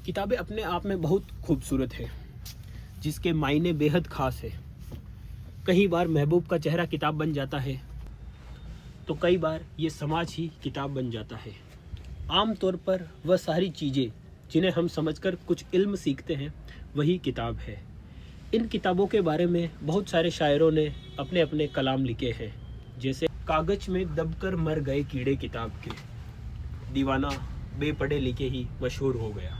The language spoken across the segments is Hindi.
किताबें अपने आप में बहुत खूबसूरत है, जिसके मायने बेहद ख़ास है। कई बार महबूब का चेहरा किताब बन जाता है, तो कई बार ये समाज ही किताब बन जाता है। आम तौर पर वह सारी चीज़ें जिन्हें हम समझकर कुछ इल्म सीखते हैं, वही किताब है। इन किताबों के बारे में बहुत सारे शायरों ने अपने अपने कलाम लिखे हैं, जैसे कागज में दबकर मर गए कीड़े किताब के, दीवाना बेपढ़े लिखे ही मशहूर हो गया।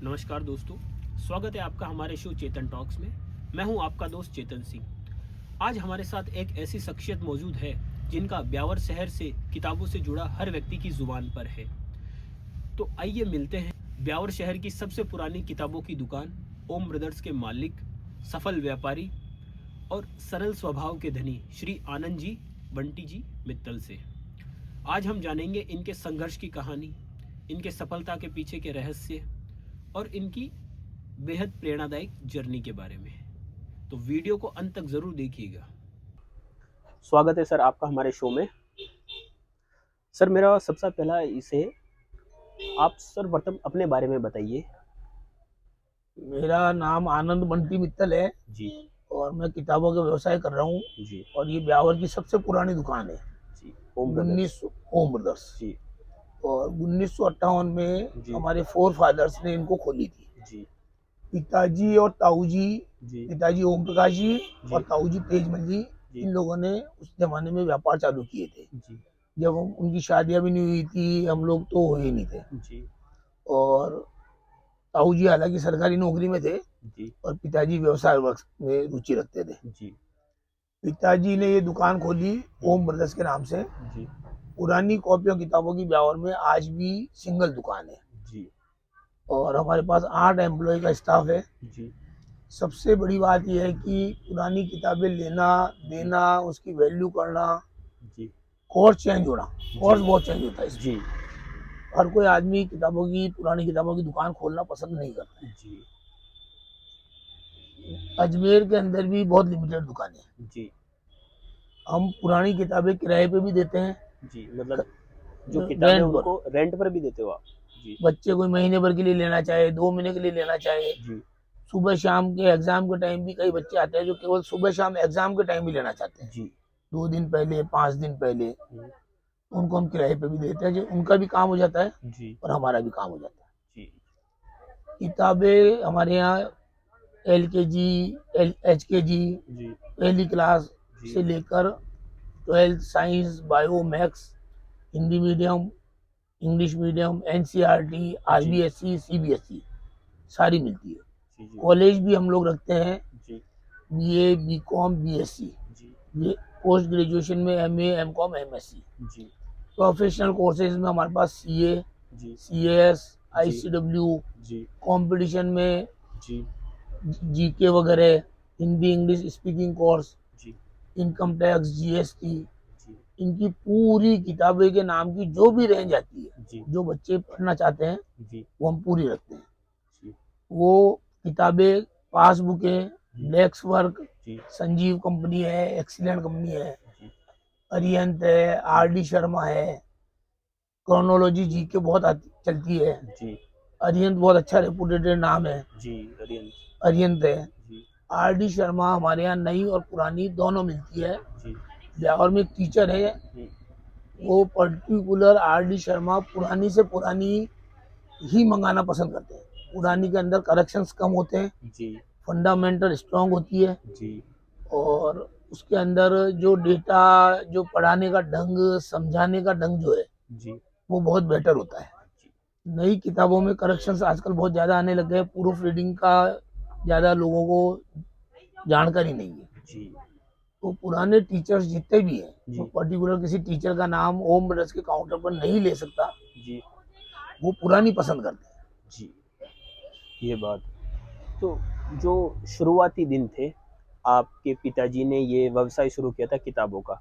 नमस्कार दोस्तों, स्वागत है आपका हमारे शो चेतन टॉक्स में। मैं हूं आपका दोस्त चेतन सिंह। आज हमारे साथ एक ऐसी शख्सियत मौजूद है जिनका ब्यावर शहर से किताबों से जुड़ा हर व्यक्ति की जुबान पर है। तो आइए मिलते हैं ब्यावर शहर की सबसे पुरानी किताबों की दुकान ओम ब्रदर्स के मालिक, सफल व्यापारी और सरल स्वभाव के धनी श्री आनंद जी बंटी जी मित्तल से। आज हम जानेंगे इनके संघर्ष की कहानी, इनके सफलता के पीछे के रहस्य और इनकी बेहद प्रेरणादायक जर्नी के बारे में। तो वीडियो को अंत तक जरूर देखिएगा। स्वागत है सर आपका हमारे शो में। सर मेरा सबसे पहला इसे आप सर प्रथम अपने बारे में बताइए। मेरा नाम आनंद बंटी मित्तल है जी और मैं किताबों का व्यवसाय कर रहा हूँ। जी और ये ब्यावर की सबसे पुरानी दुकान है, जी ओम ब्रदर्स। ओम ब्रदर्स। जी और 1958 में जी हमारे फोर फादर्स ने इनको खोली थी। जी पिताजी और ताऊ जी, जी पिताजी ओम प्रकाश जी जी और ताऊ जी तेजमल जी, जी इन लोगों ने उस जमाने में व्यापार चालू किए थे। जी जब उनकी शादियां भी नहीं हुई थी, हम लोग तो हुए ही नहीं थे। जी और ताऊ जी हालांकि सरकारी नौकरी में थे जी और पिताजी व्यवसाय में रुचि रखते थे। जी पिताजी ने ये दुकान खोली ओम ब्रदर्स के नाम से। जी पुरानी कॉपियों किताबों की ब्यावर में आज भी सिंगल दुकान है जी और हमारे पास 8 एम्प्लॉय का स्टाफ है। जी सबसे बड़ी बात यह है कि पुरानी किताबें लेना देना, उसकी वैल्यू करना, जी कोर्स चेंज होना, कोर्स बहुत चेंज होता है इसमें। जी हर कोई आदमी पुरानी किताबों की दुकान खोलना पसंद नहीं करता है। जी अजमेर के अंदर भी बहुत लिमिटेड दुकानें हैं। जी हम पुरानी किताबें किराए पे भी देते हैं, जी मतलब जो किताबें रेंट पर। उनको रेंट पर भी देते हो आप? जी बच्चे कोई महीने भर के लिए लेना चाहे, 2 महीने के लिए लेना चाहे, जी सुबह शाम के एग्जाम के टाइम भी कई बच्चे आते हैं जो केवल सुबह शाम एग्जाम के टाइम भी लेना चाहते हैं, जी 2 दिन पहले 5 दिन पहले। हम्म, उनको हम किराए पे भी देते हैं, जो उनका भी काम हो जाता है जी और हमारा भी काम हो जाता है। जी किताबें हमारे यहाँ LKG HKG जी पहली क्लास जी से लेकर 12th science, bio, maths, Hindi medium, English medium, NCERT, जी RBSE, CBSE सारी मिलती है। जी जी कॉलेज भी हम लोग रखते हैं, जी BA, BCom, BSc, जी पोस्ट ग्रेजुएशन में MA, MCom, MSc। जी प्रोफेशनल कोर्सेज में हमारे पास CA, जी CAS, जी ICW, जी कंपटीशन में जी GK वगैरह, हिंदी इंग्लिश स्पीकिंग कोर्स, जी इनकम टैक्स, GST, जी इनकी पूरी किताबें के नाम की जो भी रेंज आती है, जी जो बच्चे पढ़ना चाहते हैं, जी वो हम पूरी रखते हैं। जी वो किताबें, पासबुकें, लेक्स वर्क, जी संजीव कंपनी है, एक्सीलेंट कंपनी है, जी अरिहंत है, RD शर्मा है, क्रोनोलॉजी GK बहुत चलती है। जी अरिहंत बहुत अच्छा रेपुटेटेड नाम है, जी अरियन अरिहंत है। जी RD शर्मा हमारे यहाँ नई और पुरानी दोनों मिलती है। जी ब्यावर में एक टीचर है, वो पर्टिकुलर RD शर्मा पुरानी से पुरानी ही मंगाना पसंद करते हैं। पुरानी के अंदर करेक्शंस कम होते हैं, जी फंडामेंटल स्ट्रांग होती है जी और उसके अंदर जो डेटा, जो पढ़ाने का ढंग, समझाने का ढंग जो है, जी वो बहुत बेटर होता है। नई किताबों में करेक्शंस आजकल बहुत ज़्यादा आने लगे हैं, प्रूफ रीडिंग का ज़्यादा लोगों को जानकारी नहीं है। जी तो पुराने टीचर्स जितने भी हैं, जी वो पर्टिकुलर किसी टीचर का नाम ओम ब्रदर्स के काउंटर पर नहीं ले सकता, जी वो पुरानी पसंद करते हैं। जी ये बात। तो जो शुरुआती दिन थे, आपके पिताजी ने ये व्यवसाय शुरू किया था किताबों का,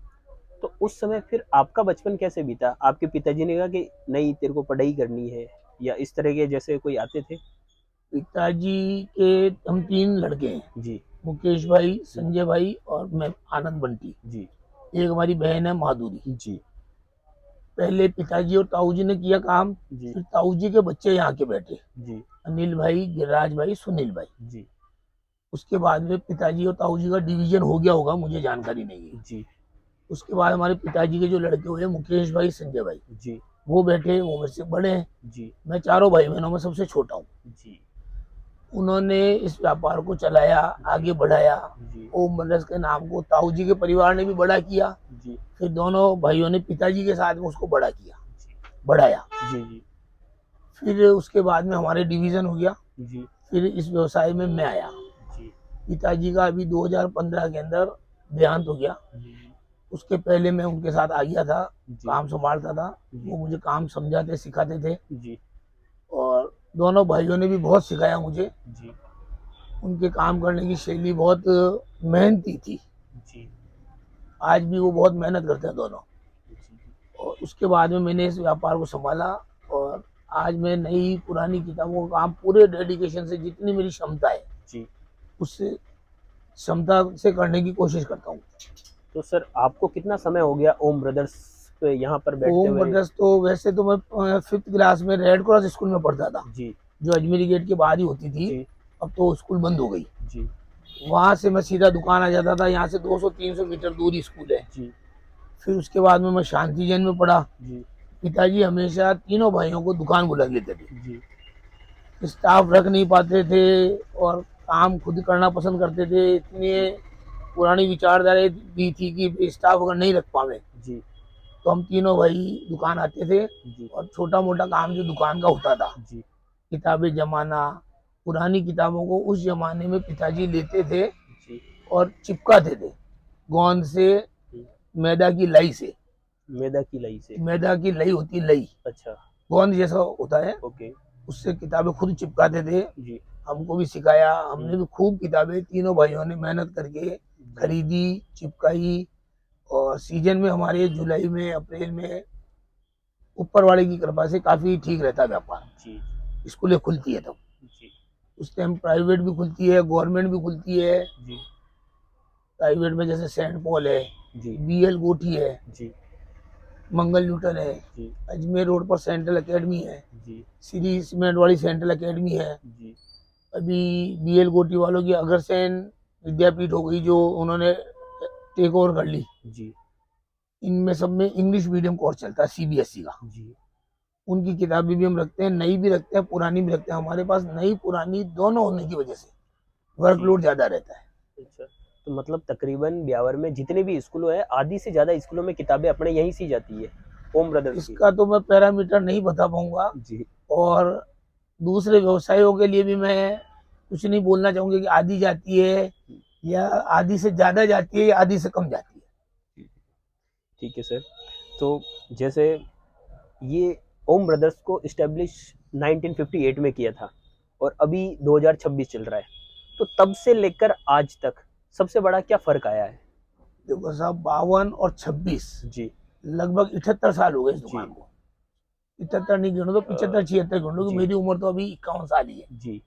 तो उस समय फिर आपका बचपन कैसे बीता? आपके पिताजी ने कहा कि नहीं तेरे को पढ़ाई करनी है, या इस तरह के जैसे कोई आते थे? पिताजी के हम 3 लड़के हैं, जी मुकेश भाई, संजय भाई और मैं आनंद बंटी। जी एक हमारी बहन है माधुरी। जी पहले पिताजी और ताऊ जी ने किया काम, जी फिर ताऊ जी के बच्चे यहाँ के बैठे, जी अनिल भाई, गिरिराज भाई, सुनील भाई। जी उसके बाद में पिताजी और ताऊ जी का डिवीजन हो गया होगा, मुझे जानकारी नहीं है। जी उसके बाद हमारे पिताजी के जो लड़के हुए मुकेश भाई, संजय भाई, जी वो बैठे, वो मेरे से बड़े हैं। जी मैं चारों भाई बहनों में सबसे छोटा हूँ। जी उन्होंने इस व्यापार को चलाया, आगे बढ़ाया। जी ओम ब्रदर्स के नाम को ताऊ जी के परिवार ने भी बड़ा किया, जी फिर दोनों भाइयों ने पिताजी के साथ में उसको बड़ा किया, जी बढ़ाया। जी जी फिर उसके बाद में हमारे डिवीजन हो गया, जी फिर इस व्यवसाय में मैं आया। जी पिताजी का अभी 2015 के अंदर देहांत हो गया। जी उसके पहले मैं उनके साथ आ गया था, जी काम संभालता था। जी वो मुझे काम समझाते सिखाते थे, जी और दोनों भाइयों ने भी बहुत सिखाया मुझे। जी उनके काम करने की शैली बहुत मेहनती थी। जी आज भी वो बहुत मेहनत करते हैं दोनों। और उसके बाद में मैंने इस व्यापार को संभाला, और आज मैं नई पुरानी किताबों का काम पूरे डेडिकेशन से, जितनी मेरी क्षमता है जी। उससे क्षमता से करने की कोशिश करता हूँ। तो सर आपको कितना समय हो गया ओम ब्रदर्स पे यहाँ पर बैठते ओम हुए? ब्रदर्स तो वैसे तो मैं 5th क्लास में रेड क्रॉस स्कूल में पढ़ता था, जी जो अजमेरी गेट के बाहर ही होती थी। जी अब तो स्कूल बंद हो गई। जी वहां से मैं सीधा दुकान आ जाता था। यहाँ से 200-300 मीटर दूर ही स्कूल है। जी फिर उसके बाद में मैं शांति जैन में पढ़ा। जी पिताजी हमेशा तीनों भाइयों को दुकान बुला लेते थे, जी स्टाफ रख नहीं पाते थे और काम खुद करना पसंद करते थे। इतनी पुरानी विचारधारा भी थी कि स्टाफ अगर नहीं रख पावे जी तो हम तीनों भाई दुकान आते थे, जी और छोटा मोटा काम जो दुकान का होता था, जी किताबें जमाना। पुरानी किताबों को उस जमाने में पिताजी लेते थे जी। और चिपकाते थे गोंद से, मैदा की लाई से। मैदा की लाई से? मैदा की लई होती है, लई अच्छा। गोंद जैसा होता है, ओके। उससे किताबें खुद चिपकाते थे। जी हमको भी सिखाया, हमने भी खूब किताबें तीनों भाइयों ने मेहनत करके खरीदी, चिपकाई। और सीजन में हमारे जुलाई में, अप्रैल में ऊपर वाले की कृपा से काफी ठीक रहता है व्यापार। जी स्कूलें खुलती है तब। जी उस टाइम प्राइवेट भी खुलती है, गवर्नमेंट भी खुलती है। जी प्राइवेट में जैसे सेंट पॉल है, जी बीएल गोठी है, जी मंगल न्यूटन है, जी अजमेर रोड पर सेंट्रल एकेडमी है, जी श्री सीमेंट वाली सेंट्रल एकेडमी है। जी अभी बीएल गोटी वालों की अग्रसेन विद्यापीठ हो गई, जो उन्होंने टेक ओवर कर ली। जी इनमें सब में इंग्लिश मीडियम कोर्स चलता है, सीबीएसई का। जी। उनकी किताबें भी हम रखते हैं, नई भी रखते हैं, पुरानी भी रखते हैं। हमारे पास नई पुरानी दोनों होने की वजह से वर्कलोड ज्यादा रहता है। अच्छा, तो मतलब तकरीबन ब्यावर में जितने भी स्कूलों है, आधी से ज्यादा स्कूलों में किताबें अपने यहीं सी जाती है ओम ब्रदर्स की। इसका तो मैं पैरामीटर नहीं बता पाऊंगा, जी और दूसरे व्यवसायों के लिए भी मैं कुछ नहीं बोलना चाहूंगा कि आधी जाती है या आधी से ज्यादा जाती है या आधी से कम जाती है। ठीक है सर। तो जैसे ये ओम ब्रदर्स को इस्टेब्लिश 1958 में किया था, और अभी 2026 चल रहा है, तो तब से लेकर आज तक सबसे बड़ा क्या फर्क आया है? देखो साहब, 52 और 26 जी लगभग 78 साल हो गए इस जी दुकान को। 78 नहीं गिनो तो 75-76 गिनो, क्योंकि जी। मेरी उम्र तो अभी 51 साल ही है। जी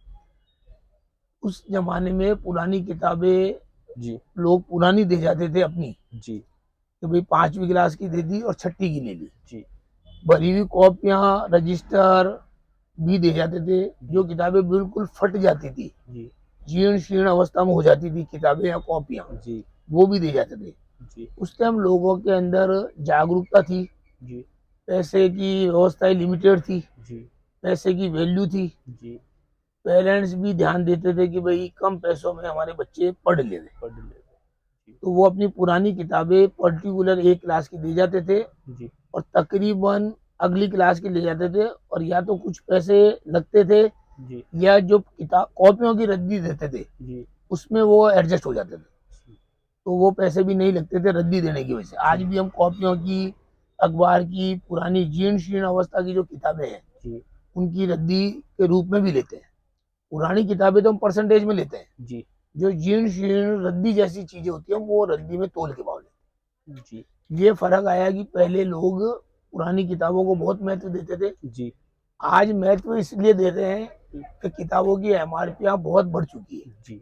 उस जमाने में पुरानी किताबें जी लोग पुरानी दे जाते थे अपनी, जी कि भाई 5वीं क्लास की दे दी और 6ठी की ले ली। जी भरी हुई कॉपियां, रजिस्टर भी दे जाते थे। जो किताबें बिल्कुल फट जाती थी, जी जीर्ण शीर्ण अवस्था में हो जाती थी किताबें या कॉपियां, जी वो भी दे जाते थे। जी उस टाइम लोगों के अंदर जागरूकता थी, जी पैसे की व्यवस्थाएं लिमिटेड थी, जी पैसे की वैल्यू थी। जी। पेरेंट्स भी ध्यान देते थे कि भाई कम पैसों में हमारे बच्चे पढ़ ले। पढ़ ले। तो वो अपनी पुरानी किताबें पर्टिकुलर एक क्लास की दे जाते थे, जी और तकरीबन अगली क्लास की ले जाते थे। और या तो कुछ पैसे लगते थे, जी या जो किताब कॉपियों की रद्दी देते थे जी उसमें वो एडजस्ट हो जाते थे, तो वो पैसे भी नहीं लगते थे रद्दी देने की वजह से। आज भी हम कॉपियों की, अखबार की, पुरानी जीर्ण शीर्ण अवस्था की जो किताबें हैं जी उनकी रद्दी के रूप में भी लेते हैं। पुरानी किताबें तो हम परसेंटेज में लेते हैं, जी जो जीर्ण शीर्ण रद्दी जैसी चीजें होती हैं वो रद्दी में तोल के भाव लेते हैं। जी ये फर्क आया कि पहले लोग पुरानी किताबों को बहुत महत्व देते थे। जी आज महत्व इसलिए दे रहे हैं कि किताबों की एमआरपी बहुत बढ़ चुकी है। जी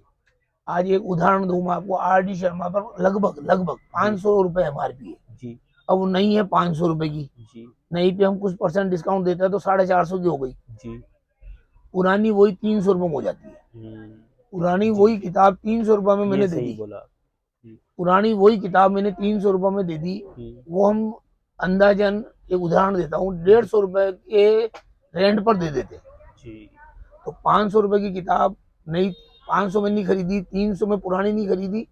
आज एक उदाहरण दूं मैं आपको, आर डी शर्मा पर लगभग लगभग 500 रुपए एमआरपी है। जी अब वो नहीं है 500 रुपए की, जी नहीं पे हम कुछ % डिस्काउंट देते हैं तो 450 की हो गई, जी। पुरानी वही 300 रुपये में हो जाती है। हम्म, पुरानी जी वही जी, किताब 300 रुपये में ये मैंने दे सही दी, बोला। हम्म, पुरानी वही किताब मैंने 300 रुपये में दे दी। हम्म, वो हम अंदाजन, एक उदाहरण देता हूँ, 150 रुपए के रेंट पर दे देते। जी तो 500 रुपए की किताब नहीं, 500 में नहीं खरीदी, 300 में पुरानी नहीं खरीदी,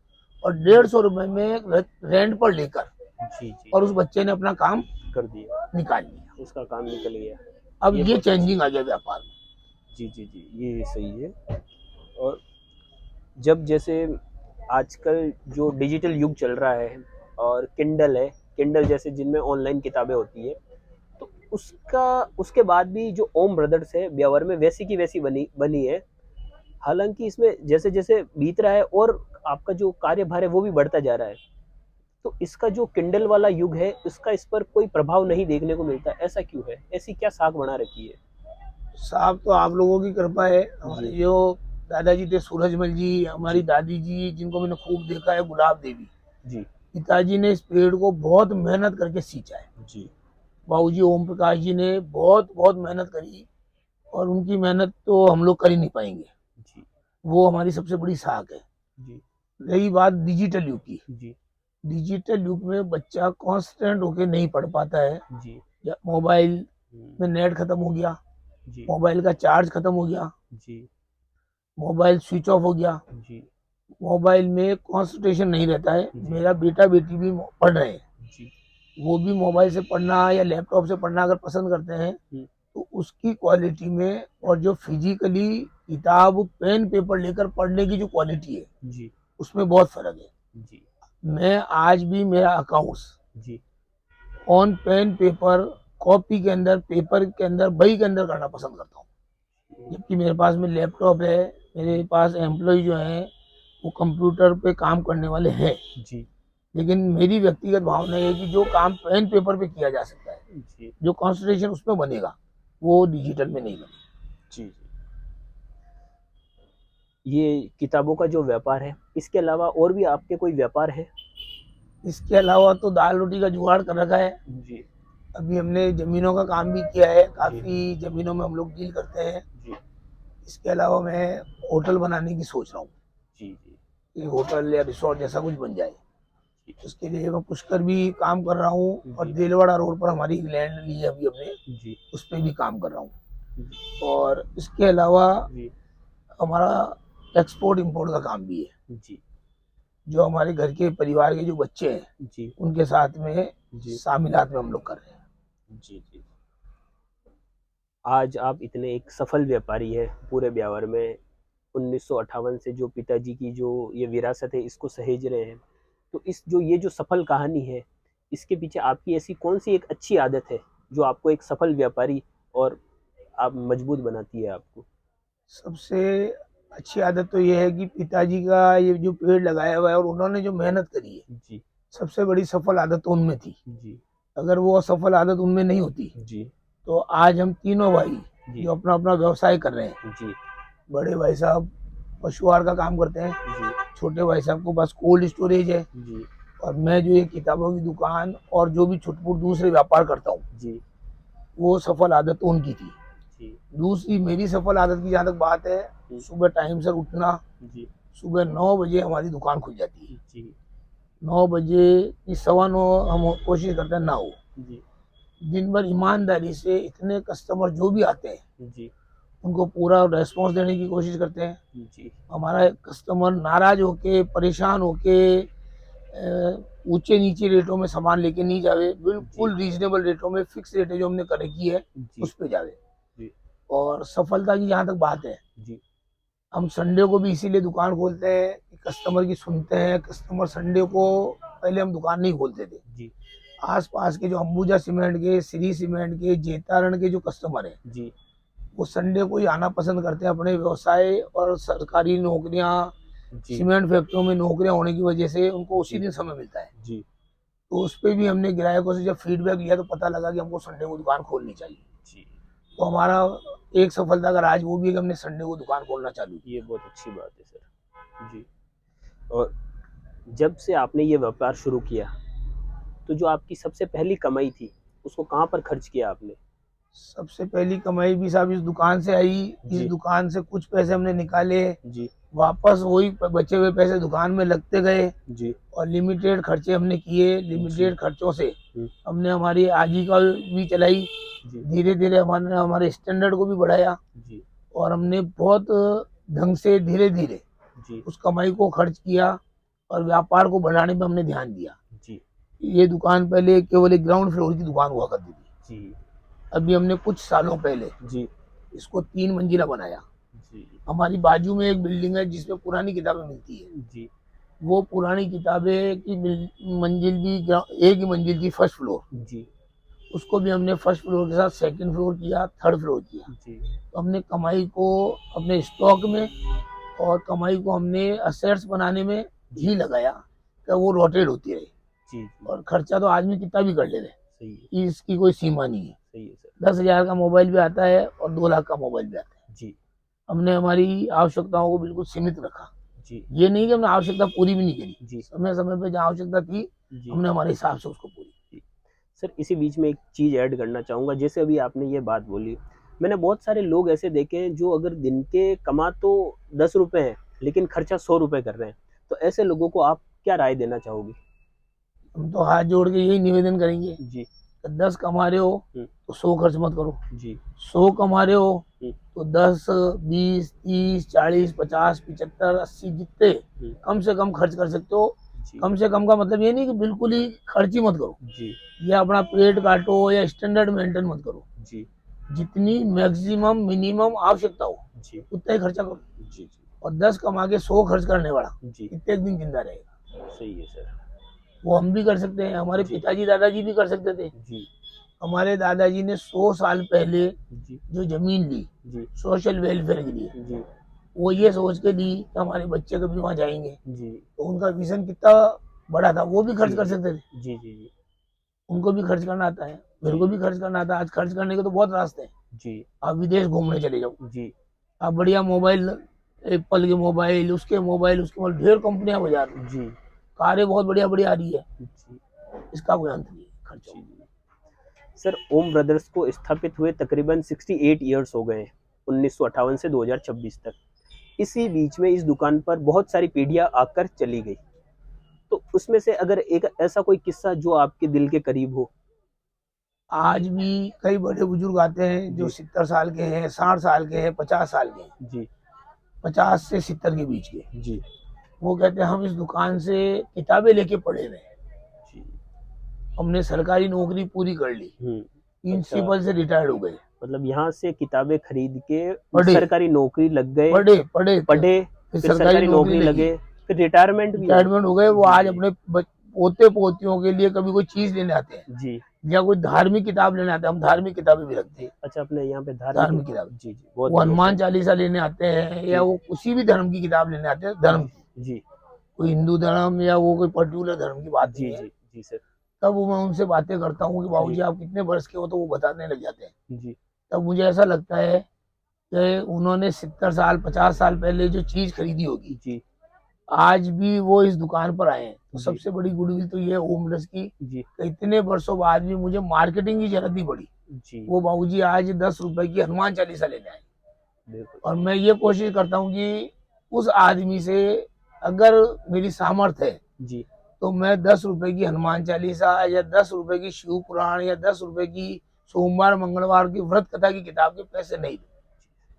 और 150 रुपए में रेंट पर लेकर, जी जी, और उस बच्चे ने अपना काम कर दिया, निकाल लिया। उसका काम निकल गया। अब ये बहुत अच्छी चेंजिंग आ चीज़ गया है। व्यापार में। जी जी जी, ये सही है। और जब जैसे आजकल जो डिजिटल युग चल रहा है और किंडल है, किंडल जैसे जिनमें ऑनलाइन किताबें होती है, तो उसका उसके बाद भी जो ओम ब्रदर्स है ब्यावर में वैसी की वैसी बनी बनी है। हालांकि इसमें जैसे जैसे बीत रहा है और आपका जो कार्यभार है वो भी बढ़ता जा रहा है, तो इसका जो किंडल वाला युग है इसका इस पर कोई प्रभाव नहीं देखने को मिलता, ऐसा क्यों है? ऐसी क्या साख बना रखी है? साहब तो आप लोगों की कृपा है। हमारे जी जो दादाजी थे सूरजमल जी, हमारी जी दादी जी जिनको मैंने खूब देखा है, गुलाब देवी, जी पिताजी ने इस पेड़ को बहुत मेहनत करके सींचा है। जी बाबूजी ओम प्रकाश जी ने बहुत बहुत मेहनत करी, और उनकी मेहनत तो हम लोग कर ही नहीं पाएंगे। जी वो हमारी सबसे बड़ी साख है। जी रही बात डिजिटल युग की, जी डिजिटल युग में बच्चा कॉन्स्टेंट होके नहीं पढ़ पाता है। जी, या मोबाइल हम्म, में नेट खत्म हो गया, जी मोबाइल का चार्ज खत्म हो गया, जी मोबाइल स्विच ऑफ हो गया, जी मोबाइल में कंसंट्रेशन नहीं रहता है। जी मेरा बेटा बेटी भी पढ़ रहे हैं, जी, वो भी मोबाइल से पढ़ना या लैपटॉप से पढ़ना अगर पसंद करते हैं, हम्म, तो उसकी क्वालिटी में और जो फिजिकली किताब पेन पेपर लेकर पढ़ने की जो क्वालिटी है, जी उसमें बहुत फर्क है। जी मैं आज भी मेरा अकाउंट्स जी ऑन पेन पेपर, कॉपी के अंदर, पेपर के अंदर, बही के अंदर करना पसंद करता हूँ। जबकि मेरे पास में लैपटॉप है, मेरे पास एम्प्लॉय जो हैं वो कंप्यूटर पे काम करने वाले हैं, जी लेकिन मेरी व्यक्तिगत भावना है कि जो काम पेन पेपर पे किया जा सकता है, जी जो कॉन्सेंट्रेशन उसमें बनेगा, वो डिजिटल में नहीं बनेगा। जी जी। ये किताबों का जो व्यापार है, इसके अलावा और भी आपके कोई व्यापार है? इसके अलावा तो दाल रोटी का जुगाड़ कर रखा है। जी अभी हमने जमीनों का काम भी किया है, जी काफी जमीनों में हम लोग डील करते हैं। जी इसके अलावा मैं होटल बनाने की सोच रहा हूँ जी जी कि होटल या रिसोर्ट जैसा कुछ बन जाए। जी उसके लिए मैं पुष्कर भी काम कर रहा हूँ, और जी देलवाड़ा रोड पर हमारी एक लैंड ली है अभी हमने, जी उस पर भी काम कर रहा हूँ। जी और इसके अलावा जी हमारा एक्सपोर्ट इंपोर्ट का काम भी है। जी जो हमारे घर के परिवार के जो बच्चे हैं, जी उनके साथ में जी शामिलात में हम लोग कर रहे हैं। जी जी। आज आप इतने एक सफल व्यापारी है पूरे ब्यावर में, 1958 से जो पिताजी की जो ये विरासत है इसको सहेज रहे हैं, तो इस जो ये जो सफल कहानी है, इसके पीछे आपकी ऐसी कौन सी एक अच्छी आदत है जो आपको एक सफल व्यापारी और आप मजबूत बनाती है आपको? सबसे अच्छी आदत तो ये है कि पिताजी का ये जो पेड़ लगाया हुआ है और उन्होंने जो मेहनत करी है, जी सबसे बड़ी सफल आदत तो उनमें थी। जी अगर वो असफल आदत उनमें नहीं होती, जी तो आज हम तीनों भाई जी जो अपना अपना व्यवसाय कर रहे हैं, जी बड़े भाई साहब पशुआहार का काम करते हैं, जी छोटे भाई साहब को बस कोल्ड स्टोरेज है, जी और मैं जो ये किताबों की दुकान और जो भी छुटपुट दूसरे व्यापार करता हूँ, जी वो सफल आदत तो उनकी थी। जी दूसरी मेरी सफल आदत की जहाँ तक बात है, सुबह टाइम से उठना। जी सुबह 9 बजे हमारी दुकान खुल जाती है। जी 9 बजे की 9:15 हम कोशिश करते हैं ना हो। जी दिन भर ईमानदारी से इतने कस्टमर जो भी आते हैं, जी उनको पूरा रेस्पॉन्स देने की कोशिश करते हैं। जी हमारा कस्टमर नाराज होके, परेशान होके ऊंचे नीचे रेटों में सामान लेके नहीं जावे, बिल्कुल रीजनेबल रेटों में, फिक्स रेट जो हमने कर रखी है जी उस पे जावे। जी और सफलता की जहाँ तक बात है, जी हम संडे को भी इसीलिए दुकान खोलते हैं कि कस्टमर की सुनते हैं। कस्टमर संडे को, पहले हम दुकान नहीं खोलते थे। जी आसपास के जो अंबुजा सीमेंट के, श्री सीमेंट के, जेतारण के जो कस्टमर हैं, जी वो संडे को ही आना पसंद करते हैं। अपने व्यवसाय और सरकारी नौकरियां, जी सीमेंट फैक्ट्रियों में नौकरियां होने की वजह से उनको उसी जी दिन समय मिलता है। जी तो उस पर भी हमने ग्राहकों से जब फीडबैक लिया, तो पता लगा कि हमको संडे को दुकान खोलनी चाहिए। जी, तो हमारा एक सफलता का राज वो भी है कि हमने संडे को दुकान खोलना चालू किया। ये बहुत अच्छी बात है सर। जी। और जब से आपने ये व्यापार शुरू किया, तो जो आपकी सबसे पहली कमाई थी उसको कहाँ पर खर्च किया आपने? सबसे पहली कमाई भी साहब इस दुकान से आई। इस जी। दुकान से कुछ पैसे हमने निकाले, जी। वापस वही बचे हुए पैसे दुकान में लगते गए जी। और लिमिटेड खर्चे हमने किए। जी। लिमिटेड खर्चों से हम्म। हमने हमारी आजीविका भी चलाई। जी। धीरे धीरे हमने हमारे स्टैंडर्ड को भी बढ़ाया जी। और हमने बहुत ढंग से धीरे धीरे जी। उस कमाई को खर्च किया और व्यापार को बढ़ाने में हमने ध्यान दिया। जी। ये दुकान पहले केवल एक ग्राउंड फ्लोर की दुकान हुआ करती थी। जी। अभी हमने कुछ सालों पहले जी। इसको 3 मंजिला बनाया। जी। हमारी बाजू में एक बिल्डिंग है जिसमें पुरानी किताबें मिलती है। जी। वो पुरानी किताबें की मंजिल भी एक ही मंजिल थी, फर्स्ट फ्लोर। जी। उसको भी हमने फर्स्ट फ्लोर के साथ सेकंड फ्लोर किया, थर्ड फ्लोर किया। जी। तो हमने कमाई को अपने स्टॉक में और कमाई को हमने असेट्स बनाने में ही लगाया कि वो रोटेट होती रहे। जी। और खर्चा तो आदमी कितना भी कर ले रहे, सही है। इसकी कोई सीमा नहीं है। सही है सर। 10,000 का मोबाइल भी आता है और 2 लाख का मोबाइल भी आता है। जी। हमने हमारी आवश्यकताओं को बिल्कुल सीमित रखा। जी। ये नहीं कि हमने आवश्यकता पूरी भी नहीं करी। जी। समय समय पे जहाँ आवश्यकता थी जी। हमने हमारे हिसाब से उसको पूरी। सर इसी बीच में एक चीज़ ऐड करना चाहूँगा, जैसे अभी आपने ये बात बोली, मैंने बहुत सारे लोग ऐसे देखे हैं जो अगर दिन के कमा तो 10 रुपए हैं लेकिन खर्चा 100 रुपए कर रहे हैं, तो ऐसे लोगों को आप क्या राय देना चाहोगे? हम तो हाथ जोड़ के यही निवेदन करेंगे जी। कि 10 कमा रहे हो तो 100 खर्च मत करो। जी। 100 कमा रहे हो हम्म। तो 10, 20, 30, 40, 50, 75, 80 जितने कम से कम खर्च कर सकते हो। जी। कम से कम का मतलब ये नहीं कि बिल्कुल ही खर्च ही मत करो जी। या अपना पेट काटो या स्टैंडर्ड मेंटेन मत करो। जी। जितनी मैक्सिमम मिनिमम आवश्यकता हो जी। उतना ही खर्चा करो। जी। और 10 कमा के 100 खर्च करने वाला जी। कितने दिन जिंदा रहेगा? सही है सर। वो हम भी कर सकते हैं, हमारे जी। पिताजी दादाजी भी कर सकते थे। जी। हमारे दादाजी ने 100 साल पहले जी। जो जमीन ली जी। सोशल वेलफेयर के लिए, जी। वो ये सोच के ली कि हमारे बच्चे कभी वहां जाएंगे। जी। तो उनका विजन कितना बड़ा था, वो भी खर्च जी। कर सकते थे। जी। जी। उनको भी खर्च करना आता है, मेरे को भी खर्च करना आता है। आज खर्च करने के तो बहुत रास्ते हैं। जी। आप विदेश घूमने चले जाओ, जी। आप बढ़िया मोबाइल, एप्पल के मोबाइल, उसके मोबाइल, ढेर कंपनियां बाजार में, जी। कारें बहुत बढ़िया बढ़िया आ रही है। जी। इसका कोई अंत नहीं है खर्चों जी। में। सर ओम ब्रदर्स को स्थापित हुए तकरीबन 68 ईयर्स हो गए हैं, 1958 से 2026 तक। इसी बीच में इस दुकान पर बहुत सारी पीढ़ियां आकर चली गई, तो उसमें से अगर एक ऐसा कोई किस्सा जो आपके दिल के करीब हो? आज भी कई बड़े बुजुर्ग आते हैं जो जी। 70 साल के हैं, 60 साल के हैं, 50 साल के हैं, जी। 50 से 70 के बीच के। जी। वो कहते हैं हम इस दुकान से किताबें लेके पढ़े हुए हैं, जी। हमने सरकारी नौकरी पूरी कर ली, अच्छा, प्रिंसिपल से रिटायर्ड हो गए, मतलब यहाँ से किताबें खरीद के पढ़े सरकारी नौकरी लग गए, पढ़े पढ़े पढ़े, फिर फिर सरकारी नौकरी लगे, फिर रिटायरमेंट भी हो गए। रिटायरमेंट हो गए। वो जी। आज अपने पोते पोतियों के लिए कभी कोई चीज लेने आते हैं जी। या कोई धार्मिक किताब लेने आते हैं, हम धार्मिक किताबें भी रखते हैं। अच्छा, अपने यहाँ पे धार्मिक किताब, जी। जी बहुत वो बढ़िया हनुमान सर। चालीसा लेने आते हैं या वो किसी भी धर्म की किताब लेने आते हैं, धर्म की, जी। कोई हिंदू धर्म या वो कोई पर्टिकुलर धर्म की बात जी। नहीं है। जी। जी सर। तब वो मैं उनसे बातें करता हूँ कि जी। बाबूजी आप कितने वर्ष के हो, तो वो बताने लग जाते हैं। जी। तब मुझे ऐसा लगता है कि उन्होंने 70 साल 50 साल पहले जो चीज खरीदी होगी, जी। आज भी वो इस दुकान पर आए हैं। तो जी। सबसे बड़ी गुडविल तो ये है ओम ब्रदर्स की, जी। कि इतने वर्षों बाद भी मुझे मार्केटिंग की जरूरत नहीं पड़ी। जी। वो बाबूजी आज 10 रुपए की हनुमान चालीसा लेने आए। बिल्कुल। और मैं ये कोशिश करता हूँ कि उस आदमी से अगर मेरी सामर्थ्य है जी। तो मैं 10 रुपए की हनुमान चालीसा या 10 रुपए की शिव पुराण या 10 रुपए की सोमवार मंगलवार की व्रत कथा की किताब के पैसे नहीं दूं।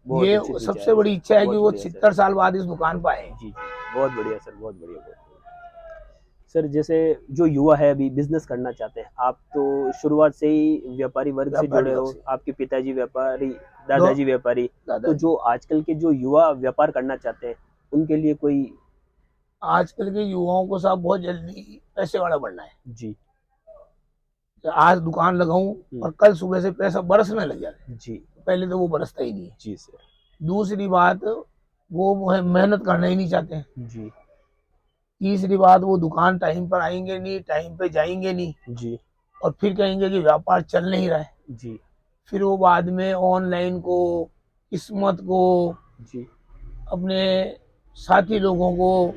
बहुत ये अच्छे विचार सबसे है बड़ी सर, इच्छा है कि बहुत वो बढ़िया सर। 70 साल बाद इस दुकान पर आए। जी। जी बहुत बढ़िया सर, बहुत बढ़िया, बहुत बढ़िया। सर जैसे जो युवा है अभी बिजनेस करना चाहते हैं, आप तो शुरुआत से ही व्यापारी वर्ग से जुड़े हो, आपके पिताजी व्यापारी, दादाजी व्यापारी, तो जो आजकल के जो युवा व्यापार करना चाहते हैं उनके लिए कोई? आजकल के युवाओं को साहब बहुत जल्दी पैसे वाला बनना है। जी। आज दुकान लगाऊं और कल सुबह से पैसा बरसने लग जाए। जी। पहले तो वो बरसता ही नहीं है। जी सर। दूसरी बात, वो मेहनत करना ही नहीं चाहते हैं। जी। तीसरी बात, वो दुकान टाइम पर आएंगे नहीं, टाइम पे जाएंगे नहीं। जी। और फिर कहेंगे कि व्यापार चल नहीं रहा है। जी। फिर वो बाद में ऑनलाइन को, किस्मत को, जी। अपने साथी लोगों को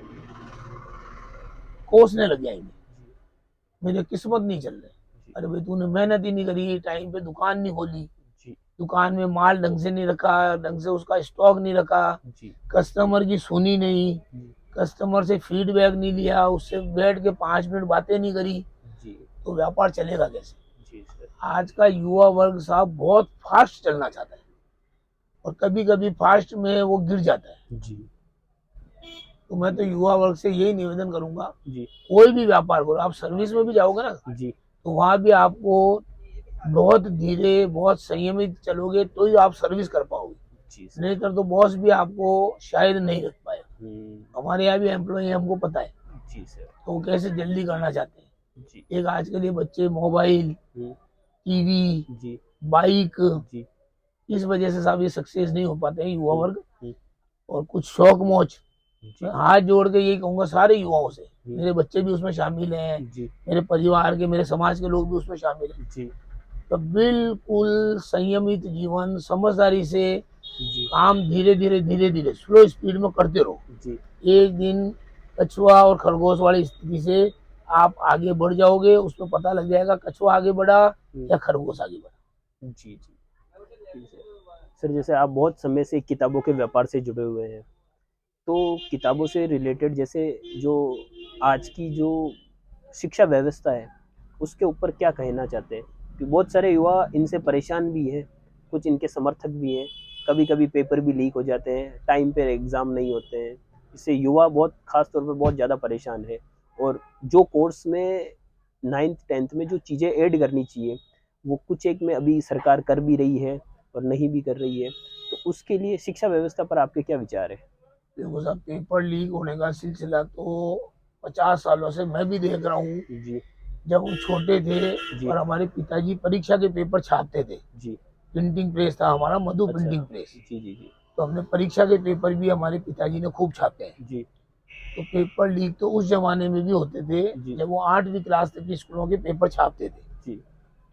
कोसने लग जाएंगे। मेरे किस्मत नहीं चल रहे। अरे भाई तूने मेहनत ही नहीं करी, टाइम पे दुकान नहीं खोली, जी दुकान में माल ढंग से नहीं रखा, ढंग से उसका स्टॉक नहीं रखा, जी कस्टमर की सुनी नहीं, जी कस्टमर से फीडबैक नहीं लिया, उससे बैठ के 5 मिनट बातें नहीं करी, जी तो व्यापार चलेगा कैसे? जी सर। आज का युवा वर्ग साहब बहुत फास्ट चलना चाहता है और कभी कभी फास्ट में वो गिर जाता है। जी तो मैं तो युवा वर्ग से यही निवेदन करूंगा, जी कोई भी व्यापार करो, आप सर्विस में भी जाओगे ना जी तो वहां भी आपको बहुत धीरे, बहुत संयमित चलोगे तो ही आप सर्विस कर पाओगे, जी सर। नहीं तो बॉस भी आपको शायद नहीं रख पाए। हम्म, हमारे यहाँ भी एम्प्लॉय हमको पता है, जी सर। तो वो कैसे जल्दी करना चाहते हैं। जी एक आज के लिए बच्चे मोबाइल, हम्म, टीवी, जी बाइक, जी इस वजह से साहब ये सक्सेस नहीं हो पाते हैं युवा वर्ग। हम्म, और कुछ शौक मौज, जी मैं हाथ जोड़ के यही कहूंगा सारे युवाओं से, हम्म, मेरे बच्चे भी उसमें शामिल हैं, जी मेरे परिवार के, मेरे समाज के लोग भी उसमें शामिल हैं, जी तो बिल्कुल संयमित जीवन, समझदारी से जी काम धीरे धीरे स्लो स्पीड में करते रहो। जी एक दिन कछुआ और खरगोश वाली स्थिति से आप आगे बढ़ जाओगे, उसमें पता लग जाएगा कछुआ आगे बढ़ा या खरगोश आगे बढ़ा। जी जी जी सर। सर जैसे आप बहुत समय से किताबों के व्यापार से जुड़े हुए हैं, तो किताबों से रिलेटेड जैसे जो आज की जो शिक्षा व्यवस्था है उसके ऊपर क्या कहना चाहते हैं? कि बहुत सारे युवा इनसे परेशान भी हैं, कुछ इनके समर्थक भी हैं, कभी कभी पेपर भी लीक हो जाते हैं, टाइम पे एग्ज़ाम नहीं होते हैं, इससे युवा बहुत खास तौर पे बहुत ज़्यादा परेशान है। और जो कोर्स में 9th-10th में जो चीज़ें ऐड करनी चाहिए वो कुछ एक में अभी सरकार कर भी रही है और नहीं भी कर रही है, तो उसके लिए शिक्षा व्यवस्था पर आपके क्या विचार है? देखो साहब, पेपर लीक होने का सिलसिला तो 50 सालों से मैं भी देख रहा हूँ। जी जब हम छोटे थे जी और हमारे पिताजी परीक्षा के पेपर छापते थे, जी। प्रिंटिंग प्रेस था हमारा, मधु अच्छा। प्रिंटिंग प्रेस, जी जी जी तो हमने परीक्षा के पेपर भी हमारे पिताजी ने खूब छापे हैं। जी तो पेपर लीक तो उस जमाने में भी होते थे जी जब वो 8वीं क्लास तक के स्कूलों के पेपर छापते थे। जी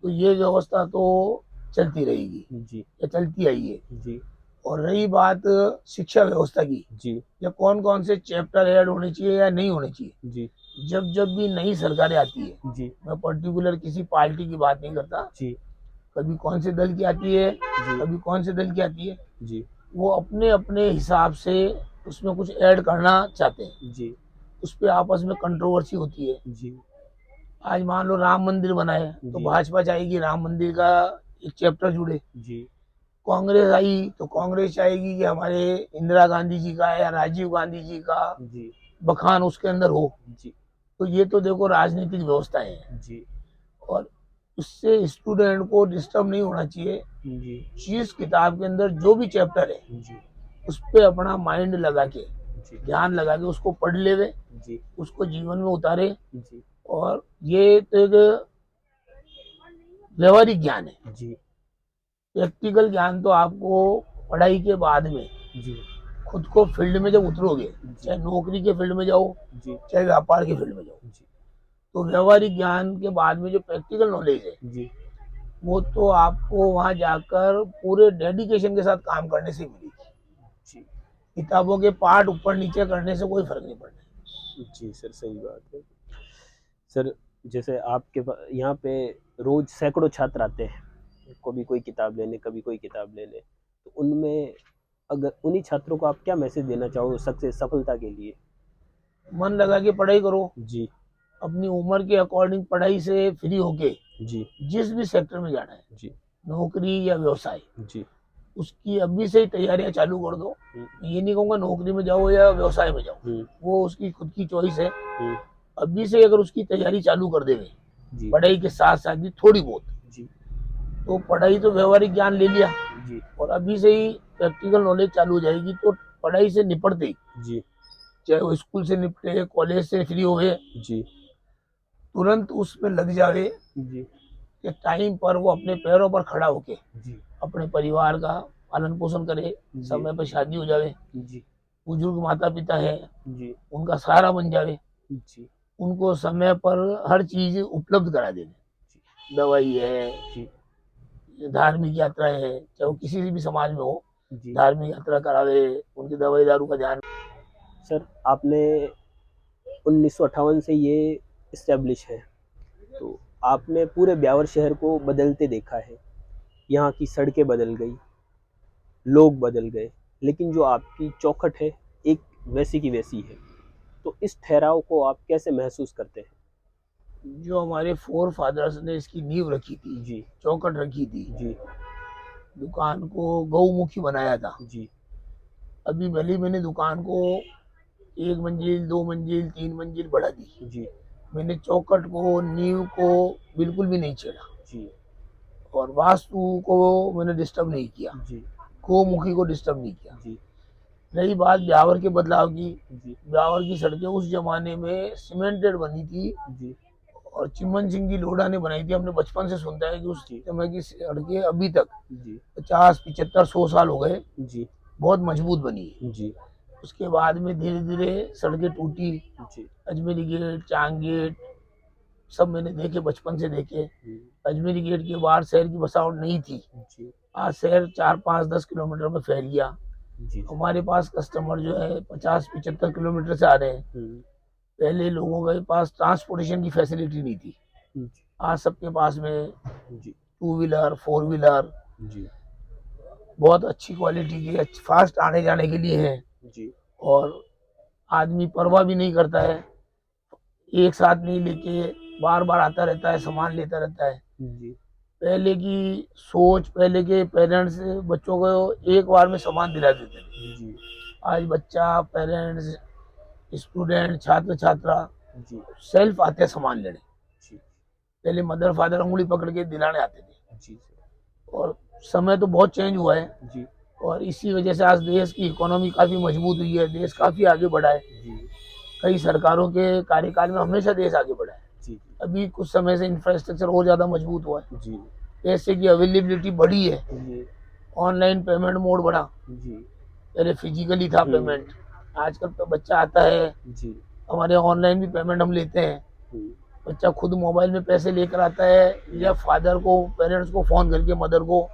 तो ये व्यवस्था तो चलती रहेगी जी या चलती आई है। जी और रही बात शिक्षा व्यवस्था की, जी या कौन कौन से चैप्टर ऐड होने चाहिए या नहीं होने चाहिए, जी जब जब भी नई सरकारें आती है, जी मैं पर्टिकुलर किसी पार्टी की बात नहीं करता, जी कभी कौन से दल की आती है, जी कभी कौन से दल की आती है, जी वो अपने अपने हिसाब से उसमें कुछ ऐड करना चाहते हैं, जी उस पर आपस में कंट्रोवर्सी होती है। जी आज मान लो राम मंदिर बना है तो जी भाजपा चाहेगी राम मंदिर का एक चैप्टर जुड़े, जी कांग्रेस आई तो कांग्रेस चाहेगी कि हमारे इंदिरा गांधी जी का या राजीव गांधी जी का जी बखान उसके अंदर हो। जी तो ये तो देखो राजनीतिक व्यवस्थाएं हैं, जी और उससे स्टूडेंट को डिस्टर्ब नहीं होना चाहिए। जी जिस किताब के अंदर जो भी चैप्टर है जी उस पे अपना माइंड लगा के, जी ध्यान लगा के उसको पढ़ लेवे, जी उसको जीवन में उतारे। जी और ये तो एक व्यवहारिक ज्ञान है, जी प्रैक्टिकल ज्ञान तो आपको पढ़ाई के बाद में जी खुद को फील्ड में जब उतरोगे, जी चाहे नौकरी के फील्ड में जाओ जी चाहे व्यापार के फील्ड में जाओ, जी तो व्यवहारिक ज्ञान के बाद में जो प्रैक्टिकल नॉलेज है जी वो तो आपको वहां जाकर पूरे डेडिकेशन के साथ काम करने से मिलेगी। जी किताबों के पार्ट ऊपर नीचे करने से कोई फर्क नहीं पड़ता। जी सर, सही बात है। सर जैसे आपके यहाँ पे रोज सैकड़ों छात्र आते हैं, कभी कोई किताब लेने, कभी कोई किताब लेने, तो उनमें अगर उन्हीं छात्रों को आप क्या मैसेज देना चाहो सक्सेस सफलता के लिए? मन लगा के पढ़ाई करो, जी अपनी उम्र के अकॉर्डिंग पढ़ाई से फ्री होके जी जिस भी सेक्टर में जाना है, जी नौकरी या व्यवसाय, जी उसकी अभी से ही तैयारियां चालू कर दो। हम्म, ये नहीं कहूंगा नौकरी में जाओ या व्यवसाय में जाओ, हम्म, वो उसकी खुद की चॉइस है। हम्म, अभी से अगर उसकी तैयारी चालू कर देवे, जी पढ़ाई के साथ साथ भी थोड़ी बहुत, जी तो पढ़ाई तो व्यवहारिक ज्ञान ले लिया, जी और अभी से ही प्रैक्टिकल नॉलेज चालू हो जाएगी, तो पढ़ाई से निपटते ही, जी चाहे वो स्कूल से निपटे, कॉलेज से फ्री हुए, जी तुरंत उसमें लग जावे जी कि टाइम पर वो अपने पैरों पर खड़ा होके जी अपने परिवार का पालन पोषण करे, जी समय पर शादी हो जावे, जी बुजुर्ग माता पिता है जी उनका सहारा बन जावे, जी उनको समय पर हर चीज उपलब्ध करा देवे, दवाई है, जी धार्मिक यात्रा है, चाहे वो किसी भी समाज में हो, जी। धार्मिक यात्रा करावे, उनकी दवाई दारू का ध्यान। सर आपने 1958 से ये इस्टेब्लिश है, तो आपने पूरे ब्यावर शहर को बदलते देखा है, यहाँ की सड़कें बदल गई, लोग बदल गए, लेकिन जो आपकी चौखट है एक वैसी की वैसी है। तो इस ठहराव को आप कैसे महसूस करते हैं? जो हमारे फोर फादर्स ने इसकी नींव रखी थी, जी चौखट रखी थी, जी दुकान को गौमुखी बनाया था। जी अभी भले ही मैंने दुकान को 1 मंजिल 2 मंजिल 3 मंजिल बढ़ा दी, जी मैंने चौखट को नींव को बिल्कुल भी नहीं छेड़ा जी और वास्तु को मैंने डिस्टर्ब नहीं किया, जी गौमुखी को डिस्टर्ब नहीं किया। जी रही बात ब्यावर के बदलाव की, जी ब्यावर की सड़कें उस जमाने में सीमेंटेड बनी थी जी और चिमन सिंह जी लोढ़ा ने बनाई थी। हमने बचपन से सुनता है कि उस जी समय की सड़कें अभी तक जी 50 75 100 साल हो गए, जी बहुत मजबूत बनी है। जी उसके बाद में धीरे धीरे सड़कें टूटी, जी अजमेरी गेट, चांग गेट सब मैंने देखे, बचपन से देखे। अजमेरी गेट के बाहर शहर की बसावट नहीं थी, जी आज शहर 4 5 10 किलोमीटर में फैल गया। जी हमारे पास कस्टमर जो है 50 75 किलोमीटर से आ रहे हैं। पहले लोगों के पास ट्रांसपोर्टेशन की फैसिलिटी नहीं थी, जी आज सबके पास में जी 2 व्हीलर 4 व्हीलर जी बहुत अच्छी क्वालिटी के फास्ट आने जाने के लिए है। जी और आदमी परवाह भी नहीं करता है, एक साथ नहीं लेके बार बार आता रहता है, सामान लेता रहता है। जी पहले की सोच, पहले के पेरेंट्स बच्चों को एक बार में सामान दिला देते थे। जी आज बच्चा, पेरेंट्स, स्टूडेंट, छात्र छात्रा जी सेल्फ आते हैं सामान लेने। जी पहले मदर फादर उंगली पकड़ के दिलाने आते थे। जी सर और समय तो बहुत चेंज हुआ है जी और इसी वजह से आज देश की इकोनॉमी काफी मजबूत हुई है, देश काफी आगे बढ़ा है। जी कई सरकारों के कार्यकाल में हमेशा देश आगे बढ़ा है। जी अभी कुछ समय से इंफ्रास्ट्रक्चर और ज्यादा मजबूत हुआ है, जी पैसे की अवेलेबिलिटी बढ़ी है, जी ऑनलाइन पेमेंट मोड बढ़ा। जी पहले फिजिकली था पेमेंट, आजकल तो बच्चा आता है, जी हमारे ऑनलाइन भी पेमेंट हम लेते हैं। बच्चा खुद मोबाइल में पैसे लेकर आता है या फादर को, पेरेंट्स को फोन करके मदर को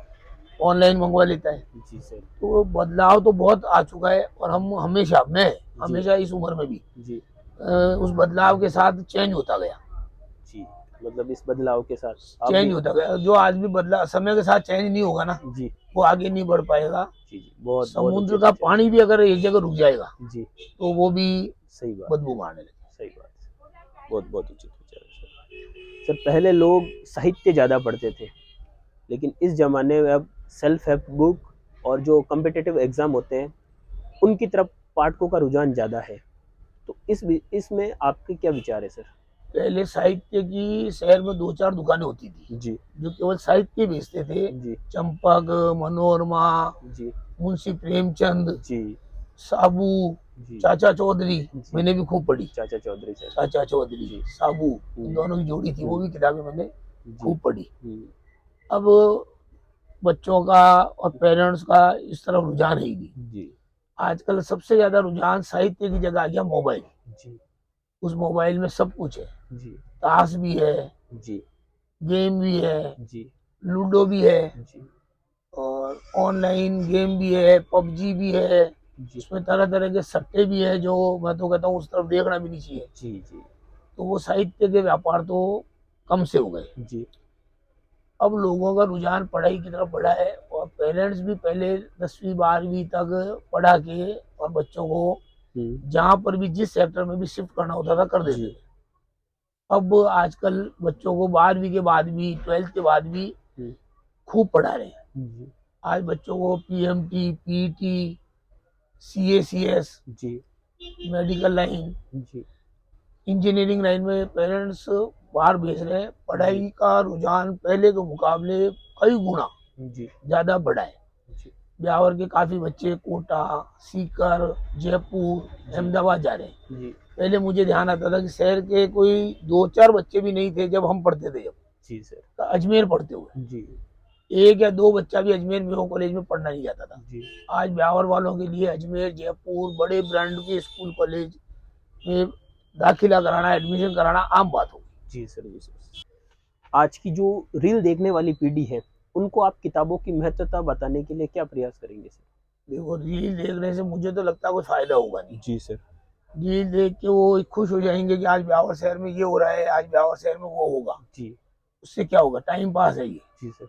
ऑनलाइन मंगवा लेता है। जी सर तो बदलाव तो बहुत आ चुका है और हम हमेशा, मैं हमेशा इस उम्र में भी जी उस बदलाव के साथ चेंज होता गया, जी मतलब इस बदलाव के साथ आप चेंज भी होता गया। जो आदमी बदला समय के साथ चेंज नहीं होगा ना, जी वो आगे नहीं बढ़ पाएगा। जी जी बहुत समुद्र अच्छे का विचार। पानी भी अगर एक जगह रुक जाएगा जी तो वो भी सही बात बदबू मारने लगेगा। सही बात बहुत बहुत उचित विचार है सर। सर पहले लोग साहित्य ज़्यादा पढ़ते थे, लेकिन इस ज़माने में अब सेल्फ हेल्प बुक और जो कम्पिटिटिव एग्ज़ाम होते हैं उनकी तरफ पाठकों का रुझान ज़्यादा है। तो इसमें आपके क्या विचार है सर? पहले साहित्य की शहर में 2 4 दुकानें होती थी जी जो केवल साहित्य बेचते थे। जी चंपक, मनोरमा, जी मुंशी प्रेमचंद, जी साबू, जी चाचा चौधरी, जी मैंने भी खूब पढ़ी। चाचा चौधरी सर चाचा चौधरी, जी साबू, इन दोनों की जोड़ी थी, वो भी किताबें मैंने जी खूब पढ़ी। हम्म, अब बच्चों का और पेरेंट्स का इस तरफ रुझान है ही नहीं। जी आजकल सबसे ज्यादा रुझान साहित्य की जगह आ गया मोबाइल। जी उस मोबाइल में सब कुछ है, जी ताश भी है, जी गेम भी है, जी लूडो भी है जी और ऑनलाइन गेम भी है, पबजी भी है। जी उसमें तरह तरह के सट्टे भी है जो मैं तो कहता हूँ उस तरफ देखना भी नहीं चाहिए। जी जी तो वो साहित्य के व्यापार तो कम से हो गए। जी अब लोगों का रुझान पढ़ाई की तरफ बढ़ा है और पेरेंट्स भी पहले 10वीं 12वीं तक पढ़ा के और बच्चों को जहाँ पर भी जिस सेक्टर में भी शिफ्ट करना होता था कर देते जी थे। अब आजकल बच्चों को 12वीं के बाद भी, 12th के बाद भी खूब पढ़ा रहे हैं। जी आज बच्चों को पीएमटी, पीटी, सीएसीएस, जी मेडिकल लाइन, जी इंजीनियरिंग लाइन में पेरेंट्स बाहर भेज रहे हैं। पढ़ाई का रुझान पहले के मुकाबले कई गुना जी ज्यादा बढ़ा है। जी ब्यावर के काफी बच्चे कोटा, सीकर, जयपुर, अहमदाबाद जा रहे हैं। जी पहले मुझे ध्यान आता था कि शहर के कोई 2 4 बच्चे भी नहीं थे जब हम पढ़ते थे, जब जी सर तो अजमेर पढ़ते हुए जी 1 या 2 बच्चा भी अजमेर में कॉलेज में पढ़ना नहीं जाता था। जी आज ब्यावर वालों के लिए अजमेर, जयपुर बड़े ब्रांड के स्कूल कॉलेज में दाखिला कराना, एडमिशन कराना आम बात हो गई। जी सर जी सर। आज की जो रील देखने वाली पीढ़ी है उनको आप किताबों की महत्वता बताने के लिए क्या प्रयास करेंगे सर? देखो, रील देखने से मुझे तो लगता है कोई फायदा होगा नहीं। जी सर ये देख के वो खुश हो जाएंगे कि आज ब्यावर शहर में ये हो रहा है, आज ब्यावर शहर में वो होगा। जी उससे क्या होगा, टाइम पास है ये। जी सर।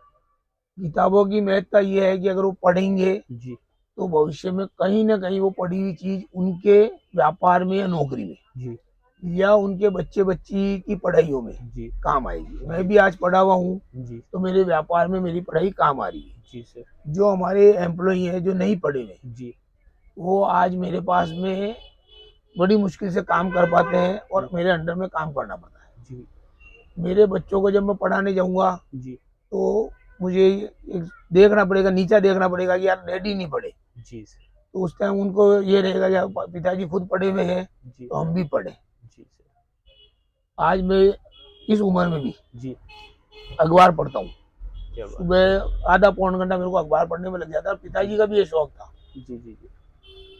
किताबों की महत्ता ये है कि अगर वो पढ़ेंगे जी तो भविष्य में कहीं ना कहीं वो पढ़ी हुई चीज उनके व्यापार में या नौकरी में जी या उनके बच्चे बच्ची की पढ़ाइयों में जी काम आएगी। मैं भी आज पढ़ा हुआ हूँ जी तो मेरे व्यापार में मेरी पढ़ाई काम आ रही है। जी सर। जो हमारे एम्प्लॉई हैं जो नहीं पढ़े हुए, जी वो आज मेरे पास में बड़ी मुश्किल से काम कर पाते हैं और मेरे अंडर में काम करना पड़ता है। जी मेरे बच्चों को जब मैं पढ़ाने जाऊंगा जी तो मुझे एक देखना पड़ेगा, नीचा देखना पड़ेगा कि यार डैडी नहीं पढ़े। जी सर। तो उस टाइम उनको ये रहेगा कि पिताजी खुद पढ़े हुए हैं जी तो हम भी पढ़े। जी सर। आज मैं इस उम्र में भी जी अखबार पढ़ता हूँ। क्या बात। सुबह आधा पौन घंटा मेरे को अखबार पढ़ने में लग जाता है। पिताजी का भी ये शौक था। जी जी जी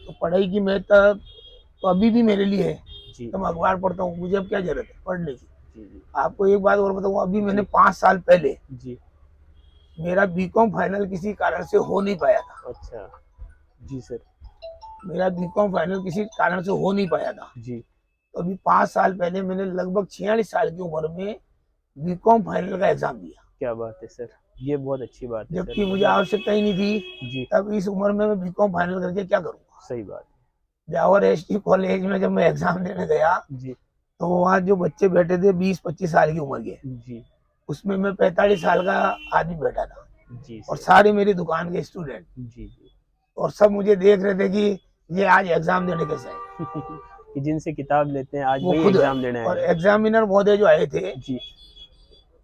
तो पढ़ाई की महत्ता तो अभी भी मेरे लिए है। जी तो मैं अखबार पढ़ता हूँ, मुझे अब क्या जरूरत है पढ़ने की। जी जी आपको एक बात और बताऊँ, अभी मैंने जी 5 साल पहले जी। मेरा बीकॉम फाइनल किसी कारण से हो नहीं पाया था। अच्छा। जी सर। मेरा बीकॉम फाइनल किसी कारण से हो नहीं पाया था। जी तो अभी 5 साल पहले मैंने लगभग 46 साल की उम्र में बीकॉम फाइनल का एग्जाम दिया। क्या बात है सर, ये बहुत अच्छी बात है सर। जबकि मुझे आवश्यकता ही नहीं थी। जी तब इस उम्र में मैं बीकॉम फाइनल करके क्या करूँगा। सही बात ब्यावर एसटी कॉलेज में जब मैं एग्जाम देने गया है। जी तो वहाँ जो बच्चे बैठे थे 20-25 साल की उम्र के, जी उसमें मैं 45 साल का आदमी बैठा था जी और सर। सारे मेरी दुकान के स्टूडेंट। जी जी और सब मुझे देख रहे थे कि ये आज एग्जाम देने कैसे आए। कि जिनसे किताब लेते हैं आज वो वही खुद एग्जाम देने और आए हैं। एग्जामिनर महोदय जो आए थे जी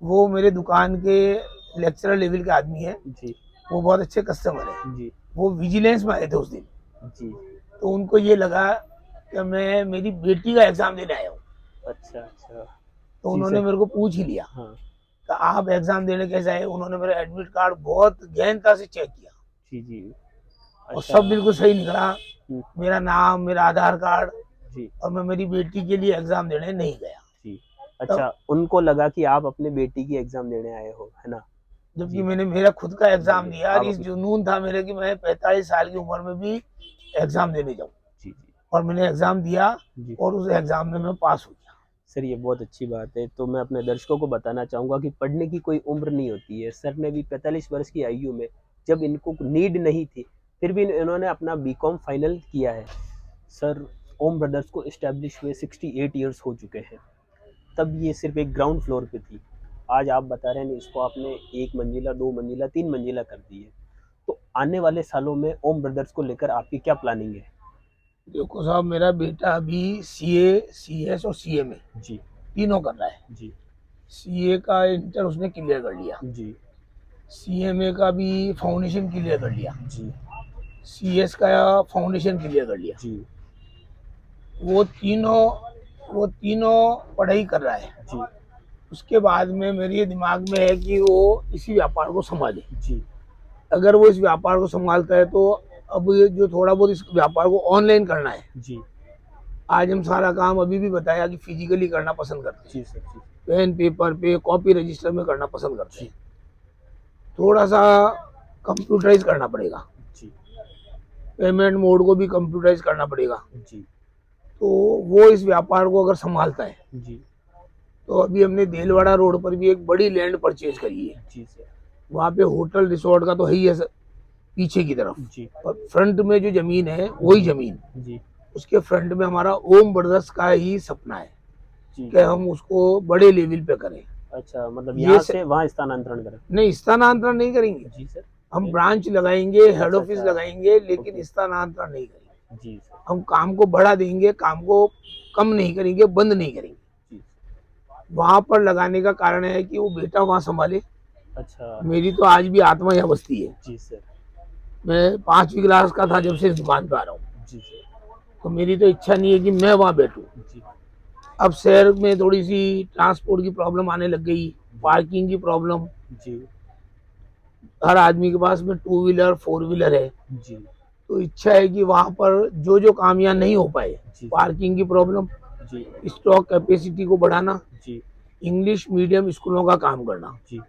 वो मेरे दुकान के लेक्चरर लेवल के आदमी है। जी वो बहुत अच्छे कस्टमर है। जी वो विजिलेंस में आए थे उस दिन। जी। तो उनको ये लगा कि मैं मेरी बेटी का एग्जाम देने आया हूँ। अच्छा अच्छा। तो जी उन्होंने सर। मेरे को पूछ ही लिया हाँ। कि आप एग्जाम देने कैसे आए। उन्होंने मेरा एडमिट कार्ड बहुत गहनता से चेक किया जी जी। और अच्छा। सब बिल्कुल सही निकला। हम्म, मेरा नाम, मेरा आधार कार्ड, जी और मैं मेरी बेटी के लिए एग्जाम देने नहीं गया। जी। अच्छा, उनको लगा कि आप अपने बेटी की एग्जाम देने आए हो, है ना। जबकि जी मैंने मेरा खुद का एग्जाम जी। दिया और आप इस जुनून था मेरे कि मैं 45 साल की उम्र में भी एग्जाम देने जाऊं। जी जी और मैंने एग्जाम दिया जी। और उस एग्जाम में मैं पास हो गया। सर ये बहुत अच्छी बात है। तो मैं अपने दर्शकों को बताना चाहूँगा कि पढ़ने की कोई उम्र नहीं होती है। सर ने भी 45 वर्ष की आयु में, जब इनको नीड नहीं थी, फिर भी इन्होंने अपना बीकॉम फाइनल किया है। सर ओम ब्रदर्स को इस्टेब्लिश हुए 68 ईयर्स हो चुके हैं। तब ये सिर्फ एक ग्राउंड फ्लोर पे थी। आज आप बता रहे हैं इसको आपने 1 मंजिला, 2 मंजिला, 3 मंजिला कर दी है। तो आने वाले सालों में ओम ब्रदर्स को लेकर आपकी क्या प्लानिंग है। देखो साहब, मेरा बेटा अभी सीए, सीएस और सीए में जी तीनों कर रहा है। जी सीए का इंटर उसने क्लियर कर लिया, जी सीएमए का भी फाउंडेशन क्लियर कर लिया, जी सीएस का फाउंडेशन क्लियर कर लिया। जी वो तीनों पढ़ाई कर रहा है। जी उसके बाद में मेरे ये दिमाग में है कि वो इसी व्यापार को संभाले। जी अगर वो इस व्यापार को संभालता है तो अब ये जो थोड़ा बहुत इस व्यापार को ऑनलाइन करना है। जी आज हम सारा काम अभी भी बताया कि फिजिकली करना पसंद करते जी हैं, सर। जी पेन पेपर पे कॉपी रजिस्टर में करना पसंद करते जी हैं। थोड़ा सा कंप्यूटराइज करना पड़ेगा, जी पेमेंट मोड को भी कंप्यूटराइज करना पड़ेगा। जी तो वो इस व्यापार को अगर संभालता है जी तो अभी हमने देलवाड़ा रोड पर भी एक बड़ी लैंड परचेज करी है। जी सर। वहाँ पे होटल रिसोर्ट का तो है ही है पीछे की तरफ, जी और फ्रंट में जो जमीन है वही जमीन, जी उसके फ्रंट में हमारा ओम ब्रदर्स का ही सपना है जी। कि हम उसको बड़े लेवल पे करें। अच्छा, मतलब ये यहाँ से वहाँ स्थानांतरण करें। नहीं, स्थानांतरण नहीं करेंगे, जी सर। हम ब्रांच लगाएंगे, हेड अच्छा, ऑफिस अच्छा। लगाएंगे, लेकिन ओके। स्थानांतरण नहीं करेंगे। जी सर। हम काम को बढ़ा देंगे, काम को कम नहीं करेंगे, बंद नहीं करेंगे। जी। वहां पर लगाने का कारण है कि वो बेटा वहां संभाले। अच्छा। मेरी तो आज भी आत्मा यहाँ बसती है। जी सर। मैं 5वीं क्लास का था जब से इस दुकान पे आ रहा हूँ। जी सर। तो मेरी तो इच्छा नहीं है कि मैं वहां बैठूं। जी अब शहर में थोड़ी सी ट्रांसपोर्ट की प्रॉब्लम आने लग गई, पार्किंग की प्रॉब्लम। जी हर आदमी के पास में 2 व्हीलर 4 व्हीलर है। जी तो इच्छा है कि वहां पर जो जो काम यहाँ नहीं हो पाए, जी पार्किंग की प्रॉब्लम, जी स्टॉक कैपेसिटी को बढ़ाना, जी इंग्लिश मीडियम स्कूलों का काम करना, जी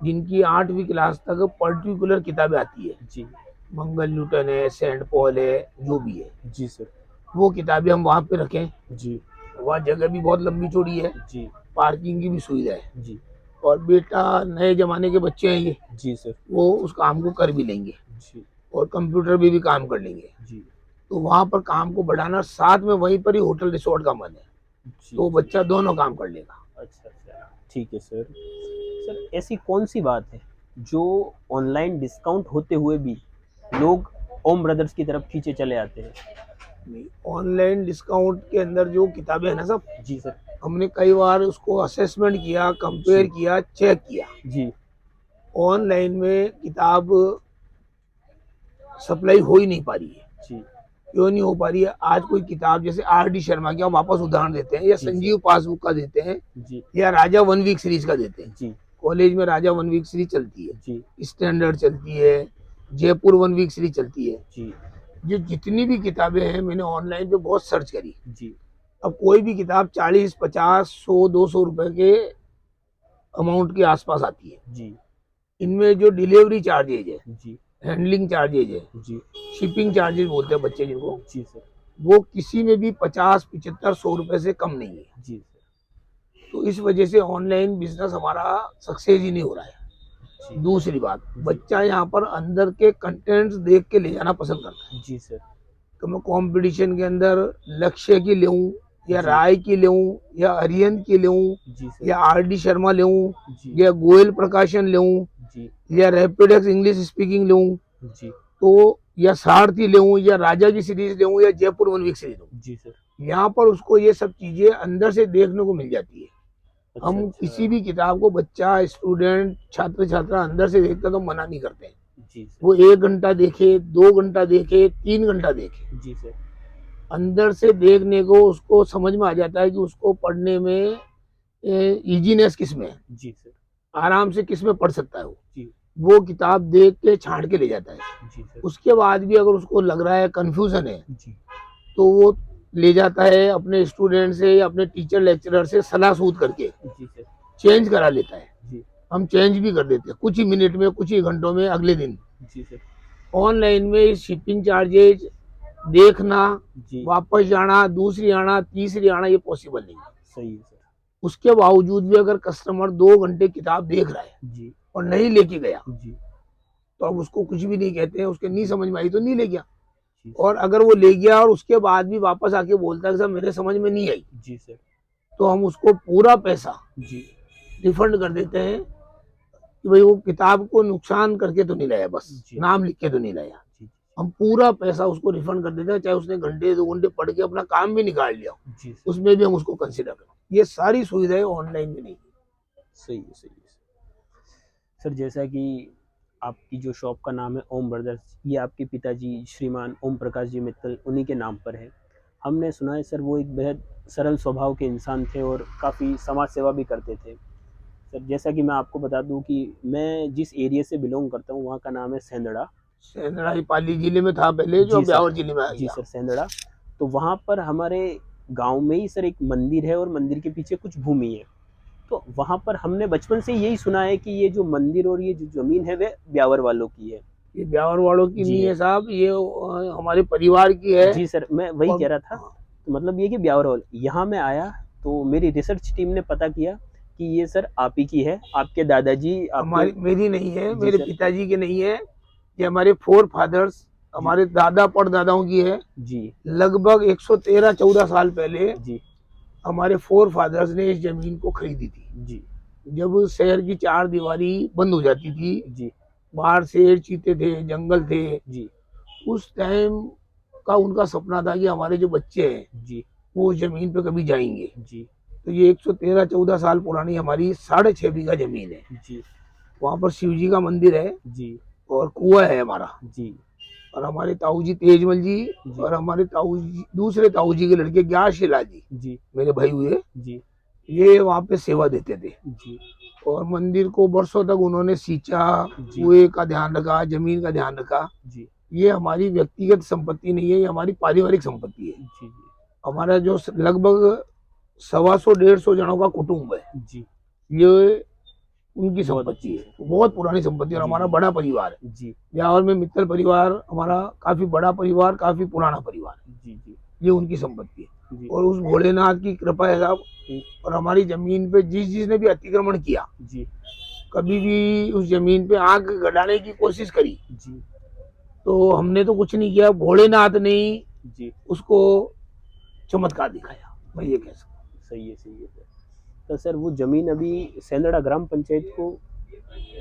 जिनकी 8वीं क्लास तक पर्टिकुलर किताबें आती है, जी मंगल न्यूटन है, सेंट पॉल है, जो भी है। जी सर। वो किताबें हम वहाँ पे रखें। जी वहाँ जगह भी बहुत लंबी चौड़ी है, जी पार्किंग की भी सुविधा है। जी और बेटा नए जमाने के बच्चे हैं ये, जी सर। वो उस काम को कर भी लेंगे जी और कंप्यूटर भी काम कर लेंगे। जी तो वहाँ पर काम को बढ़ाना, साथ में वहीं पर ही होटल रिसोर्ट का मन है, जी तो जी। बच्चा दोनों काम कर लेगा। अच्छा अच्छा, ठीक है सर। सर ऐसी कौन सी बात है जो ऑनलाइन डिस्काउंट होते हुए भी लोग ओम ब्रदर्स की तरफ खींचे चले आते हैं? ऑनलाइन डिस्काउंट के अंदर जो किताबें है ना सब, जी सर। हमने कई बार उसको असेसमेंट किया, कंपेयर जी किया, चेक किया। जी ऑनलाइन में किताब सप्लाई हो ही नहीं पा रही है। जी क्यों नहीं हो पा रही है? आज कोई किताब जैसे आर डी शर्मा की हम वापस उदाहरण देते हैं, या जी संजीव पासबुक का देते हैं, जी या राजा वन वीक सीरीज का देते हैं। जी कॉलेज में राजा वन वीक सीरीज चलती है, जी स्टैंडर्ड चलती है, जयपुर वन वीक सीरीज चलती है। जी जो जितनी भी किताबें हैं, मैंने ऑनलाइन पे बहुत सर्च करी। जी अब कोई भी किताब 40, 50, 100, 200 रुपए के अमाउंट के आसपास आती है। जी इनमें जो डिलीवरी चार्जेज है, जी हैंडलिंग चार्जेज है, जी शिपिंग चार्जेज बोलते हैं बच्चे जिनको, जी सर। वो किसी में भी 50, 75, 100 रुपए से कम नहीं है। जी सर। तो इस वजह से ऑनलाइन बिजनेस हमारा सक्सेस ही नहीं हो रहा है। जी दूसरी बात, जी बच्चा यहाँ पर अंदर के कंटेंट्स देख के ले जाना पसंद करता है। जी सर। तो मैं कंपटीशन के अंदर लक्ष्य की लूं, या जी राय की लूं, या अरिहंत की लूं, जी सर। या आर डी शर्मा लूं, जी या गोयल प्रकाशन लूं, जी या रैपिडेक्स इंग्लिश स्पीकिंग लूं, जी तो या सारथी लूं, या राजा की सीरीज लूं, या जयपुर वन वीक सीरीज लूं, जी सर। यहाँ पर उसको ये सब चीजें अंदर से देखने को मिल जाती है। अच्छा हम अच्छा। किसी भी किताब को बच्चा, स्टूडेंट, छात्र छात्रा अंदर से देखता तो मना नहीं करते हैं। जी सर। वो 1 घंटा देखे, 2 घंटा देखे, 3 घंटा देखे, जी सर। अंदर से देखने को उसको समझ में आ जाता है कि उसको पढ़ने में इजीनेस किस में है, जी सर। आराम से किस में पढ़ सकता है। जी वो किताब देख के छांट के ले जाता है। जी सर। उसके बाद भी अगर उसको लग रहा है कंफ्यूजन है, जी तो वो ले जाता है अपने स्टूडेंट से या अपने टीचर लेक्चरर से सलाह सूद करके जी सर। चेंज करा लेता है। जी हम चेंज भी कर देते हैं कुछ ही मिनट में, कुछ ही घंटों में, अगले दिन। जी सर। ऑनलाइन में शिपिंग चार्जेज देखना, जी वापस जाना, दूसरी आना, तीसरी आना, ये पॉसिबल नहीं है। सही है सर। उसके बावजूद भी अगर कस्टमर 2 घंटे किताब देख रहा है जी और नहीं लेके गया, जी तो अब उसको कुछ भी नहीं कहते हैं। उसके नहीं समझ में आई तो नहीं ले गया। जी और अगर वो ले गया और उसके बाद भी वापस आके बोलता है कि सर मेरे समझ में नहीं आई, जी सर। तो हम उसको पूरा पैसा जी रिफंड कर देते हैं कि भाई वो किताब को नुकसान करके तो नहीं लाया, बस जी नाम लिख के तो नहीं लाया। जी हम पूरा पैसा उसको रिफंड कर देते हैं, चाहे उसने घंटे 2 घंटे पढ़ के अपना काम भी निकाल लिया, जी सर। उसमें भी हम उसको कंसिडर करें। ये सारी सुविधाएं ऑनलाइन में नहीं है। सही है सही है सर। जैसा कि आपकी जो शॉप का नाम है ओम ब्रदर्स, ये आपके पिताजी श्रीमान ओम प्रकाश जी मित्तल उन्हीं के नाम पर है। हमने सुना है सर वो एक बेहद सरल स्वभाव के इंसान थे और काफ़ी समाज सेवा भी करते थे। सर जैसा कि मैं आपको बता दूं कि मैं जिस एरिया से बिलोंग करता हूं वहाँ का नाम है सेंदड़ा। सेंदड़ा ही पाली जिले में था पहले, जो जी सर। ब्यावर जिले में आ जी गया। सर सेंदड़ा। तो वहाँ पर हमारे गांव में ही सर एक मंदिर है और मंदिर के पीछे कुछ भूमि है। तो वहाँ पर हमने बचपन से यही सुना है कि ये जो मंदिर और ये जो जमीन है वे ब्यावर वालों की है। ये ब्यावर वालों की जी नहीं है साहब, ये हमारे परिवार की है। जी सर, मैं वही और कह रहा था। तो मतलब ये कि ब्यावर वाले, यहाँ मैं आया तो मेरी रिसर्च टीम ने पता किया कि ये सर आप ही की है, आपके दादाजी हमारी, मेरी नहीं है, जी मेरे सर। पिताजी की नहीं है, ये हमारे 4 फादर्स, हमारे दादा परदादाओं की है। जी लगभग 113-14 साल पहले जी हमारे 4 फादर्स ने इस जमीन को खरीदी थी। जी जब शहर की 4 दीवारी बंद हो जाती थी, जी बाहर शेर चीते थे, जंगल थे, जी उस टाइम का उनका सपना था कि हमारे जो बच्चे हैं जी वो उस जमीन पे कभी जाएंगे। जी तो ये 113-14 साल पुरानी हमारी 6.5 बीघा जमीन है। जी वहाँ पर शिव जी का मंदिर है जी और कुआं है हमारा। जी और हमारे ताऊ जी तेजमल जी और हमारे ताऊ जी, दूसरे ताऊ जी के लड़के ज्ञानशिला जी, जी मेरे भाई हुए, जी ये वहाँ पे सेवा देते थे। जी और मंदिर को वर्षों तक उन्होंने सींचा, जी कुएं का ध्यान रखा, जमीन का ध्यान रखा। जी ये हमारी व्यक्तिगत संपत्ति नहीं है, ये हमारी पारिवारिक संपत्ति है। जी जी हमारा जो लगभग 125-150 जनों का कुटुंब है, जी ये उनकी बहुत संपत्ति अच्छी है, बहुत पुरानी संपत्ति है। और जी, हमारा जी। बड़ा परिवार है जी ब्यावर में, मित्तल परिवार हमारा काफी बड़ा परिवार, काफी पुराना परिवार है। जी जी ये उनकी संपत्ति है। जी और उस भोलेनाथ की कृपा है साहब। और हमारी जमीन पे जिसने भी अतिक्रमण किया, जी कभी भी उस जमीन पे आग गड़ाने की कोशिश करी, जी तो हमने तो कुछ नहीं किया, भोलेनाथ ने ही जी। उसको चमत्कार दिखाया, मैं ये कह सकता हूँ। सही है सर। तो सर वो जमीन अभी सेंदड़ा ग्राम पंचायत को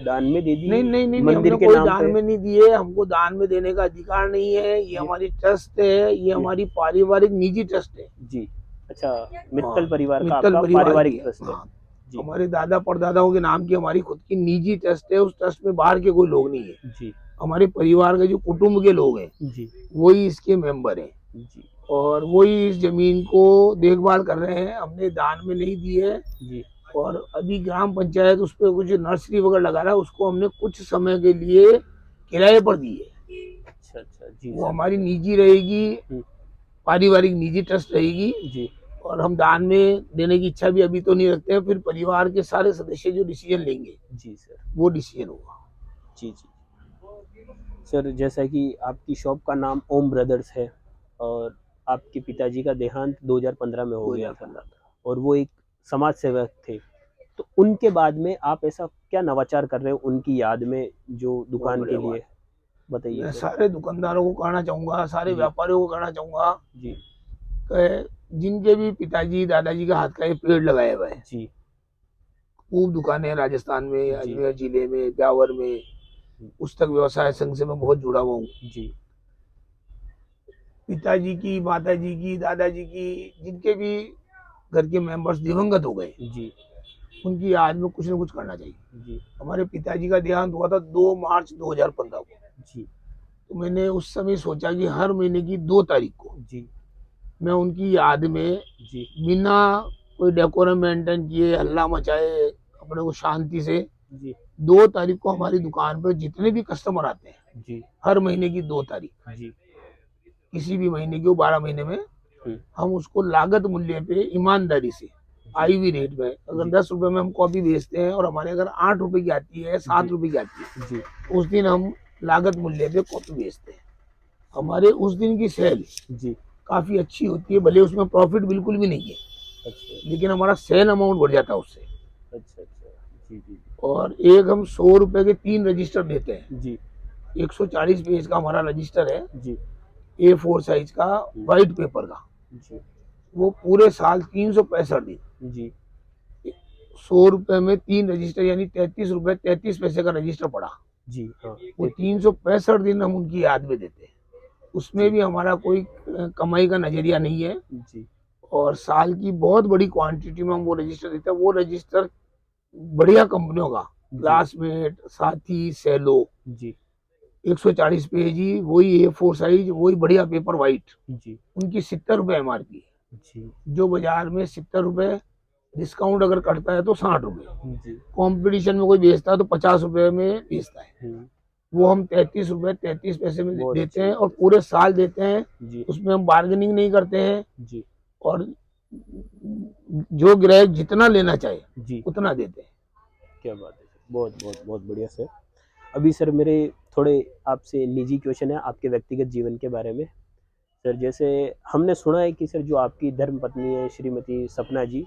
दान में दे दी नहीं नहीं नहीं नहीं, मंदिर हमने के कोई नाम दान पे? में नहीं दिए, हमको दान में देने का अधिकार नहीं है। ये जी हमारी ट्रस्ट है, ये हमारी पारिवारिक निजी ट्रस्ट है। जी। अच्छा, मित्तल हाँ, परिवार का मित्तल आपका परिवार की पारिवारिक है। ट्रस्ट है? हाँ, जी हमारे दादा परदादाओं के नाम की हमारी खुद की निजी ट्रस्ट है। उस ट्रस्ट में बाहर के कोई लोग नहीं है। जी हमारे परिवार के जो कुटुंब के लोग हैं, जी वही इसके मेंबर हैं जी और वही इस जमीन को देखभाल कर रहे हैं। हमने दान में नहीं दी है। जी। और अभी ग्राम पंचायत उस पर कुछ नर्सरी वगैरह लगा रहा है, उसको हमने कुछ समय के लिए किराए पर दी है। अच्छा अच्छा। जी वो सर। हमारी निजी रहेगी, हम्म, पारिवारिक निजी ट्रस्ट रहेगी। जी और हम दान में देने की इच्छा भी अभी तो नहीं रखते हैं। फिर परिवार के सारे सदस्य जो डिसीजन लेंगे, जी सर। वो डिसीजन होगा। जी जी। सर जैसा कि आपकी शॉप का नाम ओम ब्रदर्स है और आपके पिताजी का देहांत 2015 में हो गया था 2015 और वो एक समाज सेवक थे, तो उनके बाद में आप ऐसा क्या नवाचार कर रहे हो उनकी याद में जो बहुत दुकान के बढ़िया बात। लिए? बताइए मैं सर। सारे दुकानदारों को कहना चाहूंगा, सारे जी व्यापारियों को कहना चाहूंगा जी कि जिनके भी पिताजी दादाजी का हाथ का ये पेड़ लगाया हुआ है, जी खूब दुकानें हैं राजस्थान में, जी अजमेर जिले में, ब्यावर में। पुस्तक व्यवसाय संघ से मैं बहुत जुड़ा हुआ हूँ। जी पिताजी की, माताजी की, दादाजी की, जिनके भी घर के मेंबर्स दिवंगत हो गए, जी उनकी याद में कुछ ना कुछ करना चाहिए। जी हमारे पिताजी का देहांत हुआ था 2 मार्च 2015 को। जी तो मैंने उस समय सोचा कि हर महीने की 2 तारीख को जी मैं उनकी याद में जी बिना कोई डेकोरम मेंटेन किए, हल्ला मचाए, अपने को शांति से जी 2 तारीख को हमारी दुकान पर जितने भी कस्टमर आते हैं, जी हर महीने की 2 तारीख, जी। किसी भी महीने की, वो 12 महीने में, हम्म, हम उसको लागत मूल्य पे ईमानदारी से जी आईवी रेट में, अगर जी 10 रुपए में हम कॉपी बेचते हैं और हमारे अगर 8 रुपए की आती है, 7 जी रुपए की आती है, जी उस दिन हम लागत मूल्य पे कॉपी बेचते हैं। हमारे उस दिन की सेल जी। काफी अच्छी होती है, भले उसमें प्रॉफिट बिल्कुल भी नहीं है, अच्छा लेकिन हमारा सेल अमाउंट बढ़ जाता है उससे। अच्छा अच्छा। जी जी और एक हम 100 रुपए के 3 रजिस्टर देते हैं। जी 140 पेज का हमारा रजिस्टर है, जी A4 साइज का, व्हाइट पेपर का। जी वो पूरे साल 365 दिन जी 100 रुपए में 3 रजिस्टर, यानी 33 रुपए 33 पैसे का रजिस्टर पड़ा। जी। हाँ वो 365 दिन हम उनकी याद में देते हैं। उसमें भी हमारा कोई कमाई का नजरिया नहीं है। जी और साल की बहुत बड़ी क्वांटिटी में हम वो रजिस्टर देते हैं। वो रजिस्टर बढ़िया कंपनियों का, क्लासमेट, साथी, सेलो, जी 140 पेज ही, वही A4 साइज, वही बढ़िया पेपर व्हाइट, जी उनकी 70 रुपए MRP है। जी जो बाजार में 70 रुपए, डिस्काउंट अगर करता है तो 60 रुपए, जी। कंपटीशन में कोई बेचता है तो 50 रुपए में बेचता है। हम्म, वो हम 33 रुपए 33 पैसे में बहुत देते अच्छी हैं बात और है। पूरे साल देते हैं। जी उसमें हम बार्गेनिंग नहीं करते हैं। जी और जो ग्राहक जितना लेना चाहे जी। उतना देते हैं। क्या बात है सर, बहुत बहुत बहुत बढ़िया सर। अभी सर मेरे थोड़े आपसे निजी क्वेश्चन है आपके व्यक्तिगत जीवन के बारे में। सर जैसे हमने सुना है कि सर जो आपकी धर्म पत्नी है श्रीमती सपना जी,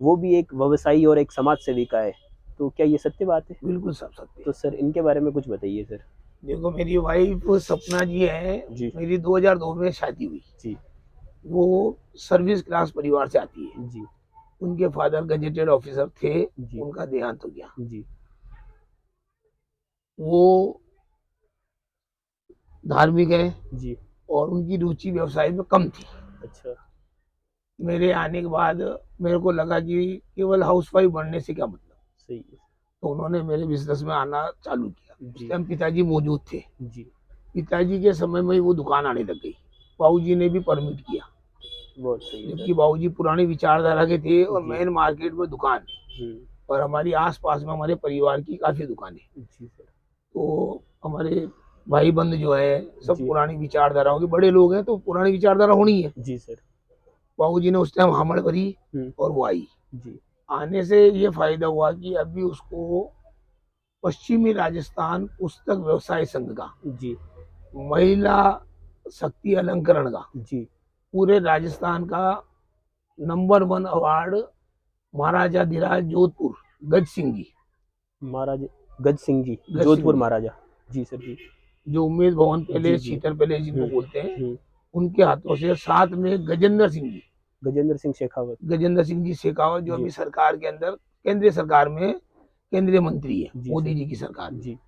वो भी एक व्यवसायी और एक समाज सेविका है, तो क्या ये सत्य बात है? बिल्कुल सब सकते तो हैं। सर इनके बारे में कुछ बताइए सर। देखो, मेरी वाइफ सपना जी है, जी मेरी 2002 में शादी हुई। जी वो सर्विस क्लास परिवार से आती है। जी उनके फादर गजेटेड ऑफिसर थे, जी उनका देहांत हो गया। जी वो धार्मिक है जी। और उनकी रुचि व्यवसाय में कम थी। अच्छा। मेरे आने के बाद मेरे को लगा कि केवल हाउसवाइफ बनने से क्या मतलब, सही है। तो उन्होंने मेरे बिजनेस में आना चालू किया। उस जी टाइम पिताजी मौजूद थे। जी। पिताजी के समय में ही वो दुकान आने लग गई। बाबूजी ने भी परमिट किया, बहुत सही है जबकि सर। बाबूजी पुरानी विचारधारा के थे और जी। मेन मार्केट में दुकान, हम्म, और हमारी आसपास में हमारे परिवार की काफी दुकानें। जी सर। तो हमारे भाई बंद जो है सब जी पुरानी विचारधाराओं के बड़े लोग हैं, तो पुरानी विचारधारा होनी है। जी सर। बाबूजी ने उस टाइम हामड़ भरी हम्म, और वो आई। जी आने से ये फायदा हुआ कि अभी उसको पश्चिमी राजस्थान पुस्तक व्यवसाय संघ का जी महिला शक्ति अलंकरण का जी पूरे राजस्थान का नंबर 1 अवार्ड महाराजा धीराज जोधपुर गज सिंह जी, महाराज गज सिंह जी, गज जोधपुर सिंह जी। महाराजा। जी सर जी। जो उम्मेद भवन जी, पैलेस, जी। शीतल पैलेस जिनको हम्म, बोलते हैं, हम्म, उनके हाथों से, साथ में गजेंद्र सिंह जी, गजेंद्र सिंह शेखावत। गजेंद्र सिंह जी शेखावत, जो जी। अभी सरकार के अंदर, केंद्रीय सरकार में केंद्रीय मंत्री है जी मोदी सर। जी की सरकार में। जी।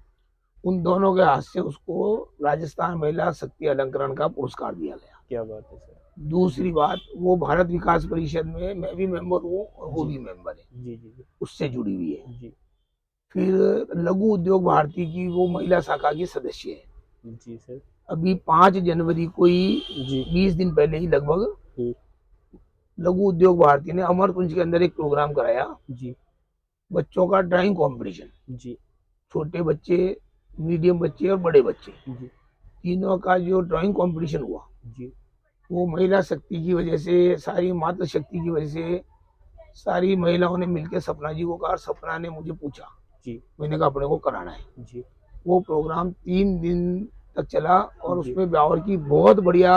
उन दोनों के हाथ से उसको राजस्थान महिला शक्ति अलंकरण का पुरस्कार दिया गया। क्या बात है सर। दूसरी बात, वो भारत विकास परिषद में मैं भी मेंबर हूँ और वो जी। भी मेंबर है, जी जी जी। उससे जुड़ी हुई है। जी। फिर लघु उद्योग भारती की वो महिला शाखा की सदस्य है। जी सर। अभी 5 जनवरी को ही, जी। 20 दिन पहले ही लगभग, हम्म, लघु उद्योग भारती ने अमरकुंज के अंदर एक प्रोग्राम कराया, जी। बच्चों का ड्राइंग कंपटीशन। जी। छोटे बच्चे, मीडियम बच्चे और बड़े बच्चे, जी। तीनों का जो ड्राइंग कंपटीशन हुआ, जी। वो महिला शक्ति की वजह से, सारी मातृ शक्ति की वजह से, सारी महिलाओं ने मिलकर सपना जी को कहा, और सपना ने मुझे पूछा, जी। मैंने कहा अपने को कराना है। जी। वो प्रोग्राम 3 दिन तक चला और जी। उसमें ब्यावर की बहुत बढ़िया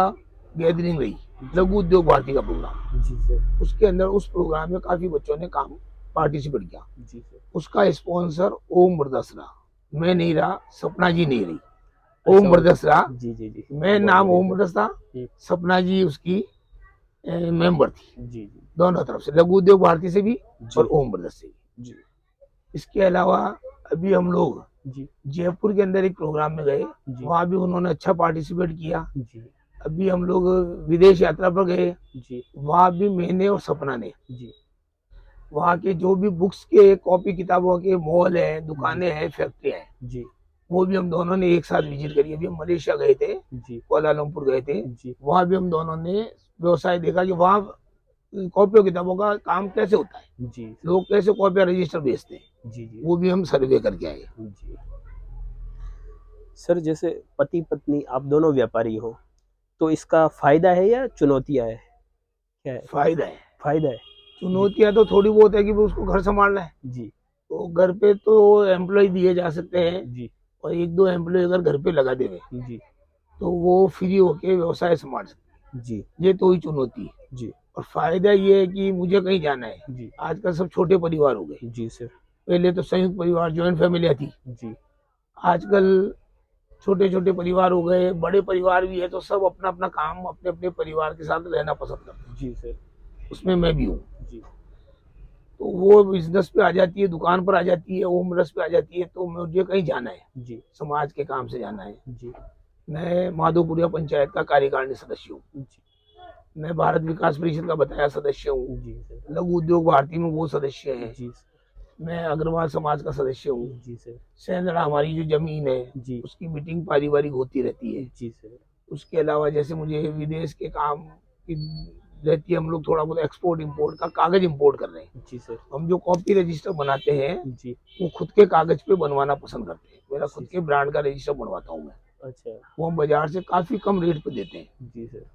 गैदरिंग रही, लघु उद्योग भारती का प्रोग्राम। जी सर। उसके अंदर उस प्रोग्राम में काफी बच्चों ने काम पार्टिसिपेट किया। जी सर। उसका स्पॉन्सर ओम बरदसरा, मैं नहीं रहा, सपना जी नहीं रही, अच्छा, ओम बरदसरा। जी जी जी। मैं बहुत नाम बढ़िया ओम सर। बरदसरा, सपना जी उसकी मेंबर थी, जी जी दोनों तरफ से, लघु उद्योग भारती से भी जी। और ओम बरदस से भी। जी। इसके अलावा अभी हम लोग जी। जयपुर के अंदर एक प्रोग्राम में गए, जी। वहां भी उन्होंने अच्छा पार्टिसिपेट किया। जी। अभी हम लोग विदेश यात्रा पर गए, जी। वहां भी मैंने और सपना ने, जी। वहां के जो भी बुक्स के, कॉपी किताबों के मॉल है, दुकानें हैं, फैक्ट्रियां हैं, जी। वो भी हम दोनों ने एक साथ विजिट करी। अभी हम मलेशिया गए थे, जी। कुआलालंपुर गए थे, जी। वहां भी हम दोनों ने व्यवसाय देखा कि वहाँ कॉपियों किताबों का काम कैसे होता है, जी लोग कैसे कॉपियां रजिस्टर बेचते हैं, जी। जी वो भी हम सर्वे करके आए। जी। सर जैसे पति पत्नी आप दोनों व्यापारी हो, तो इसका फायदा है या चुनौतियां है, क्या है? फायदा है। फायदा है। चुनौतियां तो थोड़ी बहुत है कि वो उसको घर संभालना है, जी। तो घर पे तो एम्प्लॉय दिए जा सकते हैं, जी। और 1-2 एम्प्लॉय अगर घर पे लगा देवे जी। तो वो फ्री होके व्यवसाय संभाल सकते जी। हैं। ये तो ही चुनौती है। जी। और फायदा ये है कि मुझे कहीं जाना है, जी। आजकल सब छोटे परिवार हो गए, जी सर। पहले तो संयुक्त परिवार, ज्वाइंट फैमिलियां थी, जी। आजकल छोटे छोटे परिवार हो गए, बड़े परिवार भी है, तो सब अपना अपना काम अपने अपने परिवार के साथ रहना पसंद करते हैं। जी सर। उसमें मैं भी हूँ। जी। तो वो बिजनेस पे आ जाती है, दुकान पर आ जाती है, होम रस पे आ जाती है, तो मुझे कहीं जाना है, जी। समाज के काम से जाना है। जी। मैं माधोपुरिया पंचायत का कार्यकारिणी सदस्य हूँ, जी। मैं भारत विकास परिषद का बताया सदस्य हूँ, जी सर। लघु उद्योग भारती में वो सदस्य है, जी मैं अग्रवाल समाज का सदस्य हूँ। जी सर। सेंधड़ा हमारी जो जमीन है, जी। उसकी मीटिंग पारिवारिक होती रहती है। जी सर। उसके अलावा जैसे मुझे विदेश के काम की रहती है, हम लोग थोड़ा बहुत एक्सपोर्ट इंपोर्ट का कागज इंपोर्ट कर रहे हैं। जी सर। हम जो कॉपी रजिस्टर बनाते हैं, जी। वो खुद के कागज पे बनवाना पसंद करते हैं। मेरा खुद जी, के ब्रांड का रजिस्टर बनवाता हूँ मैं, अच्छा। वो हम बाजार से काफी कम रेट पे देते हैं। जी सर।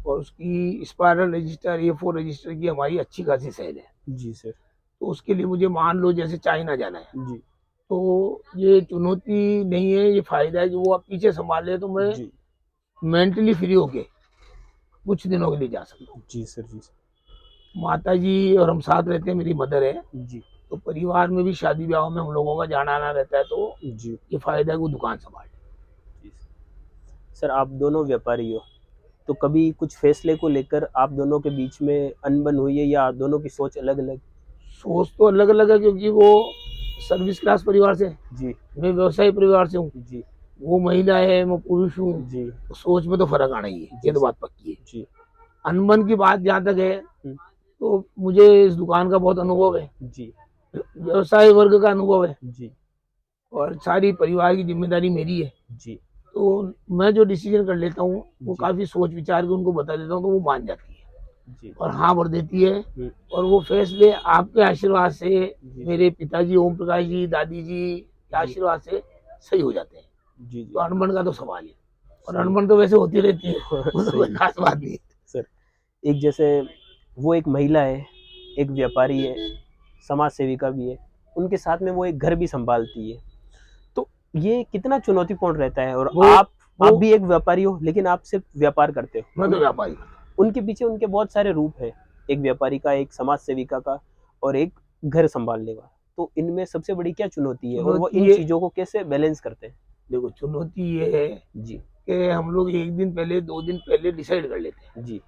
और उसकी स्पायरल रजिस्टर, A4 रजिस्टर की हमारी अच्छी खासी सेल है। जी सर। तो उसके लिए मुझे मान लो जैसे चाइना जाना है, जी। तो ये चुनौती नहीं है, ये फायदा है कि वो आप पीछे संभाल ले, तो मैं जी। मेंटली फ्री होके कुछ दिनों के लिए जा सकता हूँ। जी सर। जी सर। माता जी और हम साथ रहते हैं, मेरी मदर है, जी। तो परिवार में भी शादी ब्याह में हम लोगों का जाना आना रहता है, तो जी। ये फायदा है कि वो दुकान संभाल ले। जी सर, आप दोनों व्यापारी हो, तो कभी कुछ फैसले को लेकर आप दोनों के बीच में अनबन हुई है या दोनों की सोच अलग अलग? सोच तो अलग अलग है, क्योंकि वो सर्विस क्लास परिवार से, जी। मैं व्यवसायी परिवार से हूँ, जी। वो महिला है, मैं पुरुष हूँ, जी। तो सोच में तो फर्क आना ही है, ये तो बात पक्की है। जी। अनबन की बात जहाँ तक है, तो मुझे इस दुकान का बहुत अनुभव है, जी। व्यवसाय वर्ग का अनुभव है, जी। और सारी परिवार की जिम्मेदारी मेरी है। जी। तो मैं जो डिसीजन कर लेता हूँ, वो जी। काफी सोच विचार के उनको बता देता हूँ, तो वो मान जाती है जी। और हाँ भर देती है। हम्म। और वो फैसले आपके आशीर्वाद से, जी। मेरे पिताजी ओम प्रकाश जी, दादी जी के आशीर्वाद से सही हो जाते हैं। जी। तो अनबन का तो सवाल है, और सही। अनबन तो वैसे होती रहती है, वो तो कोई सही। खास बात नहीं है। सर, एक जैसे वो एक महिला है, एक व्यापारी है, समाज सेविका भी है, उनके साथ में वो एक घर भी संभालती है, तो ये कितना चुनौतीपूर्ण रहता है। और वो आप भी एक व्यापारी हो, लेकिन आप सिर्फ व्यापार करते हो। मैं तो व्यापारी हूँ। उनके पीछे उनके बहुत सारे रूप है, एक व्यापारी का, एक समाज सेविका का, और एक घर संभालने का। तो इनमें सबसे बड़ी क्या चुनौती है और वो चुनौती इन ये, चीजों को कैसे बैलेंस करते हैं? देखो चुनौती ये है जी कि हम लोग एक दिन पहले 2 दिन पहले डिसाइड कर लेते हैं। जी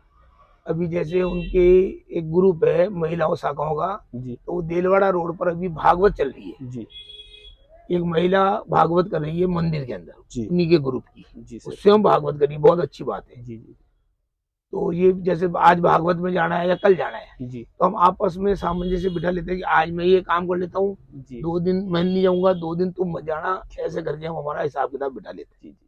अभी जैसे उनके एक ग्रुप है महिलाओं शाखाओं का, जी तो वो देलवाड़ा रोड पर अभी भागवत चल रही है। जी एक महिला भागवत कर रही है मंदिर के अंदर, जी उन्हीं के ग्रुप की, जी सर। उससे हम भागवत करिए, बहुत अच्छी बात है। जी जी तो ये जैसे आज भागवत में जाना है या कल जाना है, जी तो हम आपस में सामंजस्य बिठा लेते हैं कि आज मैं ये काम कर लेता हूँ, जी 2 दिन मैं नहीं जाऊंगा, 2 दिन तुम मत जाना, ऐसे करके हम हमारा हिसाब किताब बिठा लेते हैं। जी जी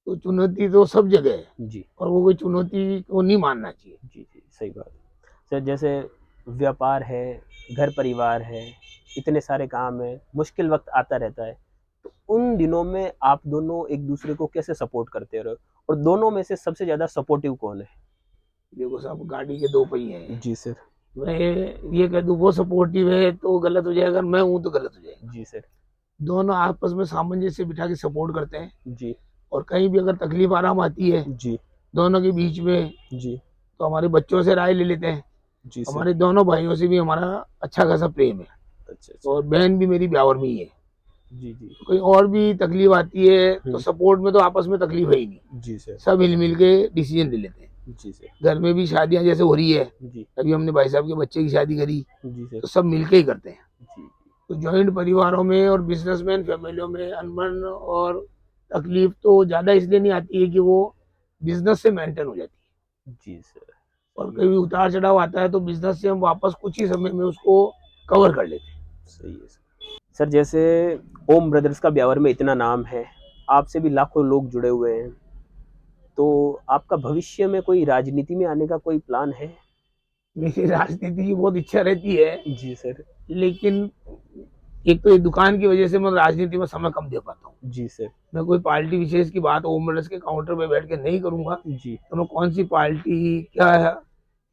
तो चुनौती तो सब जगह है, जी और वो कोई चुनौती को नहीं मानना चाहिए। जी जी सही बात है सर। जैसे व्यापार है, घर परिवार है, इतने सारे काम है, मुश्किल वक्त आता रहता है, तो उन दिनों में आप दोनों एक दूसरे को कैसे सपोर्ट करते रहो, और दोनों में से सबसे ज्यादा सपोर्टिव कौन है? देखो साहब, गाड़ी के 2 पहिए हैं। जी सर। मैं ये कह दूं वो सपोर्टिव है तो गलत हो जाएगा, अगर मैं हूं तो गलत हो जाएगा। जी सर। दोनों आपस में सामंजस्य बिठा के सपोर्ट करते हैं, जी और कहीं भी अगर तकलीफ आराम आती है जी दोनों के बीच में, जी तो हमारे बच्चों से राय ले लेते हैं। जी सर। हमारे दोनों भाइयों से भी हमारा अच्छा खासा प्रेम है, अच्छा अच्छा। और बहन भी मेरी ब्यावर में ही है। जी जी तो कोई और भी तकलीफ आती है तो सपोर्ट में तो आपस में तकलीफ है ही नहीं, जी सर। सब हिल मिल के डिसीजन ले लेते हैं। जी सर। घर में भी शादियां जैसे हो रही है, जी अभी हमने भाई साहब के बच्चे की शादी करी, जी सर। तो सब मिलके ही करते हैं। जी तो जॉइंट परिवारों में और बिजनेसमैन फैमिलियों में अनबन और तकलीफ तो ज्यादा इसलिए नहीं आती है कि वो बिजनेस से मेंटेन हो जाती है, जी सर। और कभी उतार चढ़ाव आता है तो बिजनेस से हम वापस कुछ ही समय में उसको कवर कर लेते हैं। सही है सर। सर जैसे ओम ब्रदर्स का ब्यावर में इतना नाम है, आपसे भी लाखों लोग जुड़े हुए हैं, तो आपका भविष्य में कोई राजनीति में आने का कोई प्लान है? मेरी राजनीति की बहुत इच्छा रहती है, जी सर। लेकिन एक तो ये दुकान की वजह से मैं राजनीति में समय कम दे पाता हूँ। जी सर। मैं कोई पार्टी विशेष की बात ओम ब्रदर्स के काउंटर पे बैठ के नहीं करूंगा, जी तो मैं कौन सी पार्टी क्या है,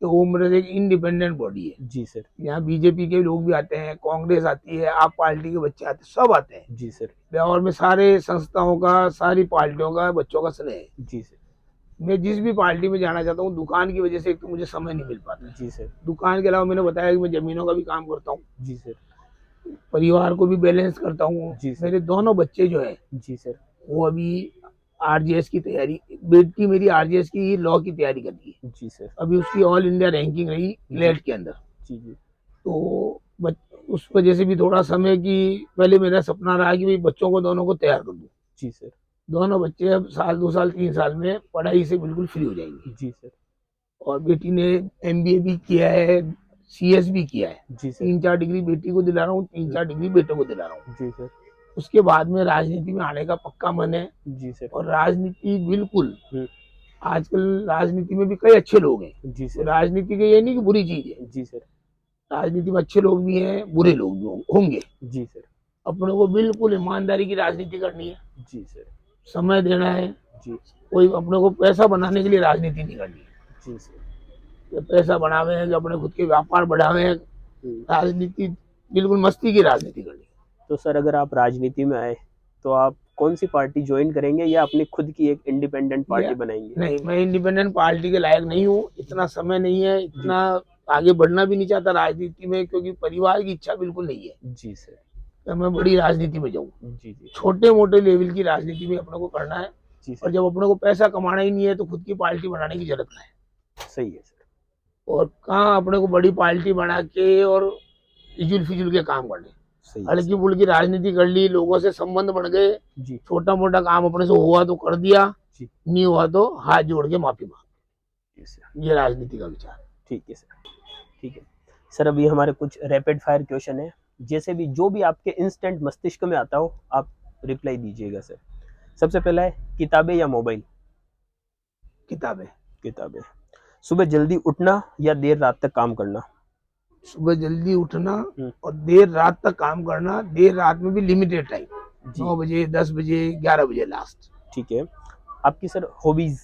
तो ओम ब्रदर्स एक इंडिपेंडेंट बॉडी है। जी सर। यहाँ बीजेपी के लोग भी आते हैं, कांग्रेस आती है, आप पार्टी के बच्चे आते हैं, सब आते हैं। जी सर। ब्यावर में सारे संस्थाओं का, सारी पार्टियों का बच्चों का स्नेह है। जी सर। मैं जिस भी पार्टी में जाना चाहता हूँ, दुकान की वजह से एक तो मुझे समय नहीं मिल पाता। जी सर। दुकान के अलावा मैंने बताया कि मैं जमीनों का भी काम करता हूँ, जी सर। परिवार को भी बैलेंस करता हूँ। जी सर। मेरे दोनों बच्चे जो है जी सर। वो अभी आरजीएस की तैयारी, बेटी मेरी आरजीएस की लॉ की तैयारी कर रही है, जी सर। अभी उसकी ऑल इंडिया रैंकिंग रही लेट के अंदर। जी जी तो उस वजह से भी थोड़ा समय की, पहले मेरा सपना रहा कि भाई बच्चों को दोनों को तैयार कर दूं। जी सर। दोनों बच्चे अब साल 2 साल 3 साल में पढ़ाई से बिल्कुल फ्री हो जाएंगे, जी सर। और बेटी ने एमबीए भी किया है, सीएस भी किया है। जी सर। 3-4 डिग्री बेटी को दिला रहा हूँ, 3-4 डिग्री बेटे को दिला रहा हूँ। जी सर। उसके बाद में राजनीति में आने का पक्का मन है। जी सर। और राजनीति बिल्कुल, आजकल राजनीति में भी कई अच्छे लोग हैं। जी तो सर। राजनीति के ये नहीं कि बुरी चीज है, जी सर। राजनीति में अच्छे लोग भी हैं, बुरे लोग भी होंगे। जी सर। अपने को बिल्कुल ईमानदारी की राजनीति करनी है, जी सर। समय देना है। जी कोई अपने को पैसा बनाने के लिए राजनीति नहीं करनी है, जी सर। कि पैसा बढ़ावे हैं, कि अपने खुद के व्यापार बढ़ावे हैं। राजनीति बिल्कुल मस्ती की राजनीति करनी है। तो सर अगर आप राजनीति में आए तो आप कौन सी पार्टी ज्वाइन करेंगे, या अपनी खुद की एक इंडिपेंडेंट पार्टी बनाएंगे? नहीं, मैं इंडिपेंडेंट पार्टी के लायक नहीं हूँ, इतना समय नहीं है, इतना आगे बढ़ना भी नहीं चाहता राजनीति में, क्योंकि परिवार की इच्छा बिल्कुल नहीं है जी सर। कि मैं बड़ी राजनीति में जाऊँ। जी जी छोटे मोटे लेवल की राजनीति में अपने को करना है, जी और सर। जब अपने को पैसा कमाना ही नहीं है तो खुद की पार्टी बनाने की जरूरत नहीं है। सही है सर। और कहाँ अपने को बड़ी पार्टी बना के और इजुल फिजुल के काम करने, सही है हल्की फुल्की राजनीति कर ली, लोगों से संबंध बढ़ गए, जी छोटा मोटा काम अपने से हुआ तो कर दिया, जी नहीं हुआ तो हाथ जोड़ के माफी मांग। जी सर। ये राजनीति का विचार। ठीक है सर। ठीक है सर, अभी हमारे कुछ रैपिड फायर क्वेश्चन है, जैसे भी जो भी आपके इंस्टेंट मस्तिष्क में आता हो आप रिप्लाई दीजिएगा सर। सबसे पहला है, किताबें या मोबाइल? किताबें। किताबें। सुबह जल्दी उठना या देर रात तक काम करना? सुबह जल्दी उठना और देर रात तक काम करना, देर रात में भी लिमिटेड टाइम, 9 बजे 10 बजे 11 बजे लास्ट। ठीक है। आपकी सर हॉबीज?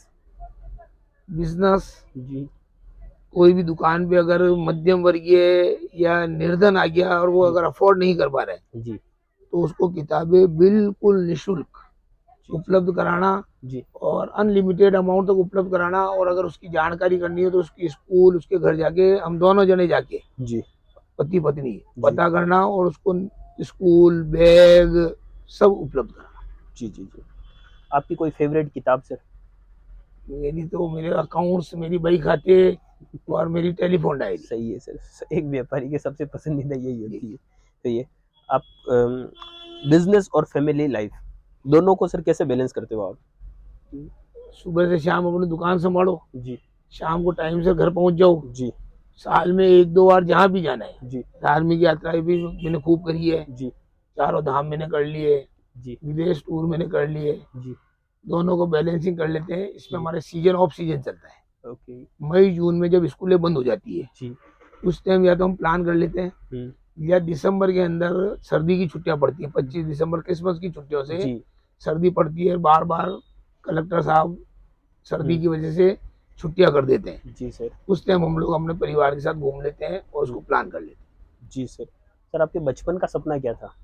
बिजनेस। जी कोई भी दुकान पे अगर मध्यम वर्गीय या निर्धन आ गया और वो अगर अफोर्ड नहीं कर पा रहे जी तो उसको किताबें बिल्कुल निशुल्क उपलब्ध कराना जी और अनलिमिटेड अमाउंट तक उपलब्ध कराना, और अगर उसकी जानकारी करनी है तो उसकी स्कूल, उसके घर जाके हम दोनों जने जाके जी पति पत्नी जी पता करना और उसको स्कूल बैग सब उपलब्ध कराना। जी जी जी। आपकी कोई फेवरेट किताब सर? मेरी तो मेरे अकाउंट्स, मेरी बही खाते और मेरी टेलीफोन डायरी। सही है सर, एक व्यापारी के सबसे पसंदीदा यही होती है। तो ये आप बिजनेस और फैमिली लाइफ दोनों को सर कैसे बैलेंस करते हो आप? सुबह से शाम अपनी दुकान संभालो, जी शाम को टाइम से घर पहुंच जाओ। जी साल में 1-2 बार जहाँ भी जाना है, जी धार्मिक यात्राएं भी मैंने खूब करी है, जी चारों धाम मैंने कर लिए, जी विदेश टूर मैंने कर लिए। जी। दोनों को बैलेंसिंग कर लेते हैं। इसमें जी। हमारे सीजन ऑफ सीजन चलता है। ओके। मई जून में जब स्कूलें बंद हो जाती है, जी। उस टाइम या तो हम प्लान कर लेते हैं, या दिसंबर के अंदर सर्दी की छुट्टियां पड़ती है, 25 दिसंबर क्रिसमस की छुट्टियों से जी सर्दी पड़ती है, बार बार कलेक्टर साहब सर्दी की वजह से छुट्टियां कर देते हैं। जी सर। उस टाइम हम लोग अपने परिवार के साथ घूम लेते हैं और उसको प्लान कर लेते हैं। जी सर। सर आपके बचपन का सपना क्या था?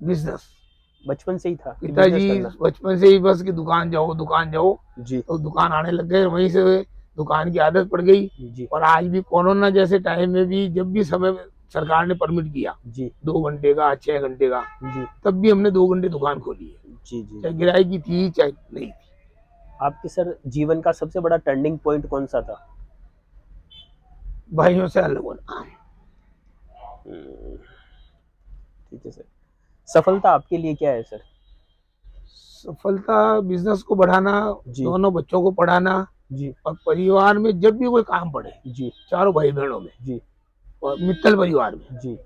बिजनेस। बचपन से ही था कि बिजनेस पिताजी करना? बचपन से ही बस कि दुकान जाओ दुकान जाओ, जी तो दुकान आने लग गए, वहीं से दुकान की आदत पड़ गई। जी और आज भी कोरोना जैसे टाइम में भी जब भी समय सरकार ने परमिट किया जी 2 घंटे का 6 घंटे का, जी तब भी हमने 2 घंटे दुकान खोली है, जी जी। चाहे किराए की थी चाहे नहीं थी। आपके सर जीवन का सबसे बड़ा टर्निंग पॉइंट कौन सा था? भाइयों से अलग होना। ठीक है सर। सफलता आपके लिए क्या है सर? सफलता बिजनेस को बढ़ाना, जी दोनों बच्चों को पढ़ाना, जी और परिवार में जब भी कोई काम पड़े, जी चारों भाई बहनों में जी और मित्तल परिवार में, जी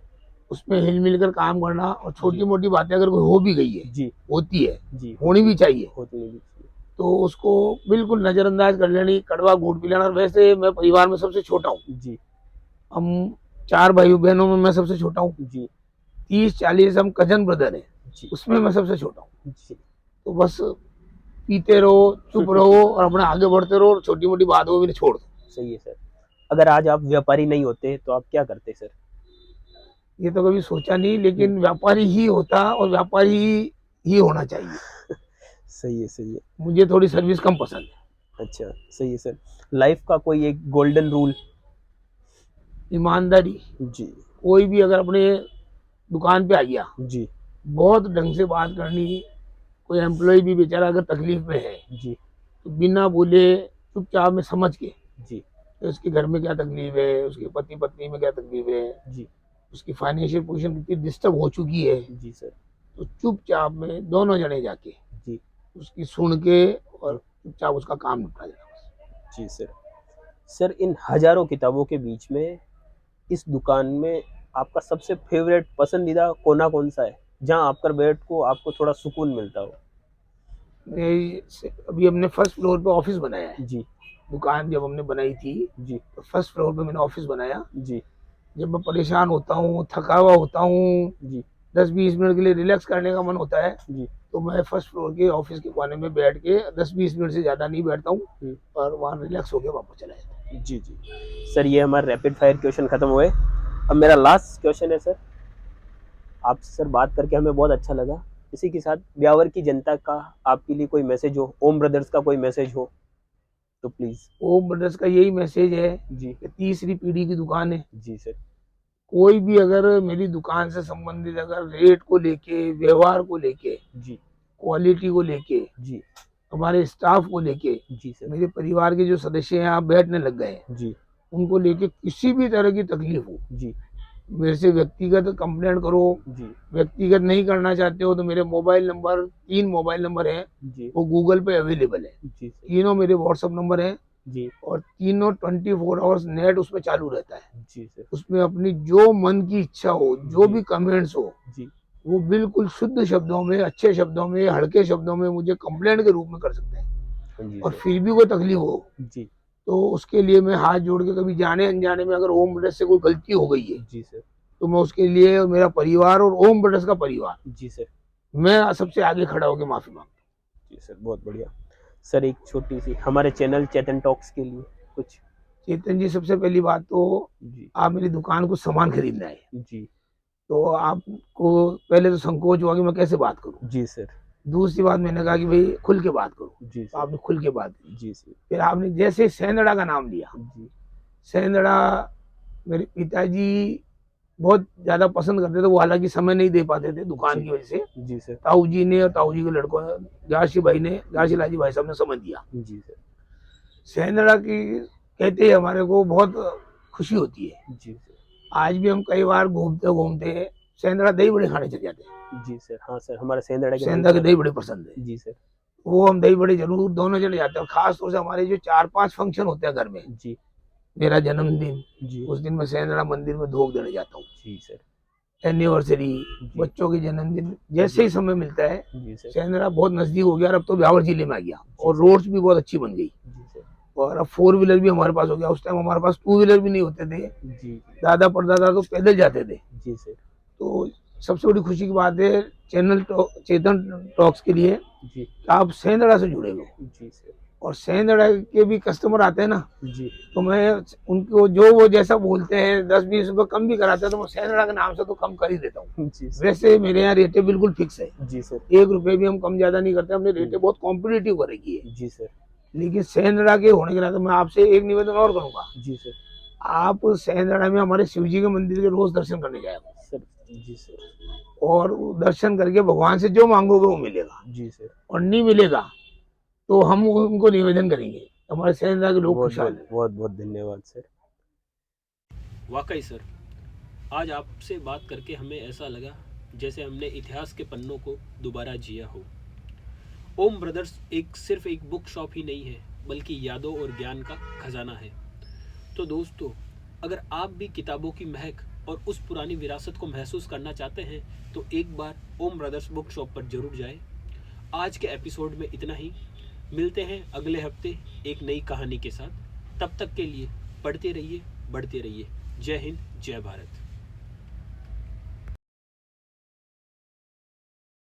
उसमें हिल मिल कर काम करना। और छोटी जी मोटी बातें अगर कोई हो भी गई है, जी होती है, जी होनी भी चाहिए, होती नहीं भी। तो उसको बिल्कुल नजरअंदाज कर लेनी, कड़वा घूट पी लेना। और वैसे मैं परिवार में सबसे छोटा हूँ, जी हम 4 भाई बहनों में मैं सबसे छोटा हूँ। जी 30-40 हम कजन ब्रदर हैं, जी उसमें मैं सबसे छोटा हूँ। जी। तो बस पीते रहो, चुप रहो और अपना आगे बढ़ते रहो, और छोटी मोटी बातों को भी छोड़ दो। सही है सर। अगर आज आप व्यापारी नहीं होते तो आप क्या करते सर? ये तो कभी सोचा नहीं, लेकिन व्यापारी ही होता और व्यापारी ही होना चाहिए। सही है सही है। मुझे थोड़ी सर्विस कम पसंद है। अच्छा सही है सर। लाइफ का कोई एक गोल्डन रूल? ईमानदारी। जी कोई भी अगर अपने दुकान पे आ गया, जी बहुत ढंग से बात करनी। कोई एम्प्लॉय भी बेचारा अगर तकलीफ में है, जी तो बिना बोले चुपचाप में समझ के, जी तो उसके घर में क्या तकलीफ है, उसके पति पत्नी में क्या तकलीफ है, जी उसकी फाइनेंशियल पोजीशन कितनी डिस्टर्ब हो चुकी है, जी सर। तो चुपचाप में दोनों जने जाके जी उसकी सुन के और चुपचाप उसका काम निपटा देना। जी सर। सर इन हजारों किताबों के बीच में इस दुकान में आपका सबसे फेवरेट पसंदीदा कोना कौन सा है, जहां आपकर बैठ को आपको थोड़ा सुकून मिलता हो? अभी हमने फर्स्ट फ्लोर पे ऑफिस बनाया है। जी दुकान जब हमने बनाई थी, जी तो फर्स्ट फ्लोर पे मैंने ऑफिस बनाया। जी जब मैं परेशान होता हूँ, थका हुआ होता हूँ, जी 10-20 मिनट के लिए रिलैक्स करने का मन होता है, जी तो मैं फर्स्ट फ्लोर के ऑफिस के कोने में बैठ के 10-20 मिनट से ज़्यादा नहीं बैठता हूँ, और वहाँ रिलैक्स होकर वापस चला जाता हूँ। जी जी। सर ये हमारे रैपिड फायर क्वेश्चन खत्म हुए। अब मेरा लास्ट क्वेश्चन है सर, आपसे सर बात करके हमें बहुत अच्छा लगा। इसी के साथ ब्यावर की जनता का आपके लिए कोई मैसेज हो, ओम ब्रदर्स का कोई मैसेज हो तो प्लीज। ओम ब्रदर्स का यही मैसेज है जी कि तीसरी पीढ़ी की दुकान है। जी सर। कोई भी अगर मेरी दुकान से संबंधित अगर रेट को लेके, व्यवहार को लेके, जी क्वालिटी को लेके, जी हमारे स्टाफ को लेके, जी सर। मेरे परिवार के जो सदस्य यहाँ बैठने लग गए हैं, जी उनको लेके किसी भी तरह की तकलीफ हो, जी मेरे से व्यक्तिगत कंप्लेंट करो। जी व्यक्तिगत नहीं करना चाहते हो तो मेरे मोबाइल नंबर, 3 मोबाइल नंबर है, जी वो गूगल पे अवेलेबल है। जी सर। तीनों मेरे व्हाट्सएप नंबर है, जी और तीनों 24 आवर्स नेट उसमें चालू रहता है। जी सर। उसमें अपनी जो मन की इच्छा हो, जो जी। भी कमेंट्स हो, जी वो बिल्कुल शुद्ध शब्दों में, अच्छे शब्दों में, हल्के शब्दों में मुझे कंप्लेंट के रूप में कर सकते हैं। जी और सर। फिर भी कोई तकलीफ हो, जी तो उसके लिए मैं हाथ जोड़ के, कभी जाने अनजाने में अगर ओम ब्रदर्स से कोई गलती हो गई है, जी सर। तो मैं उसके लिए, और मेरा परिवार और ओम ब्रदर्स का परिवार, जी सर। मैं सबसे आगे खड़ा होकर माफी मांगता जी सर बहुत बढ़िया। सर एक छोटी सी हमारे चैनल चेतन टॉक्स के लिए कुछ। हूँ। चेतन जी, सबसे पहली बात तो जी आप मेरी दुकान को सामान खरीदना है, जी तो आपको पहले तो संकोच हुआ कि मैं कैसे बात करूं। जी सर। दूसरी बात मैंने कहा कि भाई खुल के बात करो, जी तो सर। आपने खुल के बात की। जी सर। फिर आपने जैसे सेंधड़ा का नाम लिया, जी सेंधड़ा मेरे पिताजी बहुत ज्यादा पसंद करते थे, वो हालांकि समय नहीं दे पाते थे दुकान की वजह से। जी सर। ताऊ जी ने और ताऊ जी के लड़कों गाशी भाई ने, गाशी लाजी भाई साहब ने समझ दिया। जी सर। सेंधड़ा की कहते हैं हमारे को बहुत खुशी होती है। जी सर। आज भी हम कई बार घूमते घूमते सेंधड़ा दही बड़े खाने चले जाते हैं। जी सर। हाँ सर, हमारे सेंधड़ा के सेंधड़ा के दही बड़े पसंद है। जी सर। वो हम दही बड़े जरूर दोनों चले जाते हैं। खास तौर से हमारे जो 4-5 फंक्शन होते हैं घर में, जी मेरा जन्मदिन, जी उस दिन मैं सेंधड़ा मंदिर में धूप देने जाता हूँ। जी सर। एनिवर्सरी, जी। बच्चों की जन्मदिन, जैसे ही समय मिलता है। जी सर। सेंधड़ा बहुत नजदीक हो गया और अब तो ब्यावर जिले में आ गया और सर। रोड्स भी बहुत अच्छी बन गई जी सर। और अब 4 व्हीलर भी हमारे पास हो गया। उस टाइम हमारे पास 2 व्हीलर भी नहीं होते थे। जी दादा परदादा तो पैदल जाते थे। जी सर। तो सबसे बड़ी खुशी की बात है चैनल चेतन टॉक्स के लिए जी कि आप सेंधड़ा से जुड़े हो। जी सर। और सेंधड़ा के भी कस्टमर आते हैं ना, जी तो मैं उनको जो वो जैसा बोलते हैं 10-20 रुपए कम भी कराते हैं तो मैं सेंधड़ा के नाम से तो कम कर ही देता हूँ। जी सर। वैसे मेरे यहाँ रेटें बिल्कुल फिक्स है। जी सर। 1 रुपए भी हम कम ज्यादा नहीं करते। हमने रेटें बहुत कॉम्पिटिटिव कर रखी है। जी सर। लेकिन सेंधड़ा के होने के नाते मैं आपसे एक निवेदन और करूंगा, जी सर। आप सेंधड़ा में हमारे शिव जी के मंदिर के रोज दर्शन करने जाएगा सर। जी सर। और दर्शन करके भगवान से जो मांगोगे वो मिलेगा। जी सर। और नहीं मिलेगा तो हम उनको निवेदन करेंगे हमारे सेंधड़ा के लोग बहुत खुशहाल बहुत हैं। बहुत बहुत धन्यवाद सर। वाकई सर, आज आपसे बात करके हमें ऐसा लगा जैसे हमने इतिहास के पन्नों को दोबारा जिया हो। ओम ब्रदर्स सिर्फ एक बुक शॉप ही नहीं है, बल्कि यादों और ज्ञान का खजाना है। तो दोस्तों, अगर आप भी किताबों की महक और उस पुरानी विरासत को महसूस करना चाहते हैं तो एक बार ओम ब्रदर्स बुक शॉप पर जरूर जाएं। आज के एपिसोड में इतना ही। मिलते हैं अगले हफ्ते एक नई कहानी के साथ। तब तक के लिए पढ़ते रहिए, बढ़ते रहिए। जय हिंद, जय भारत।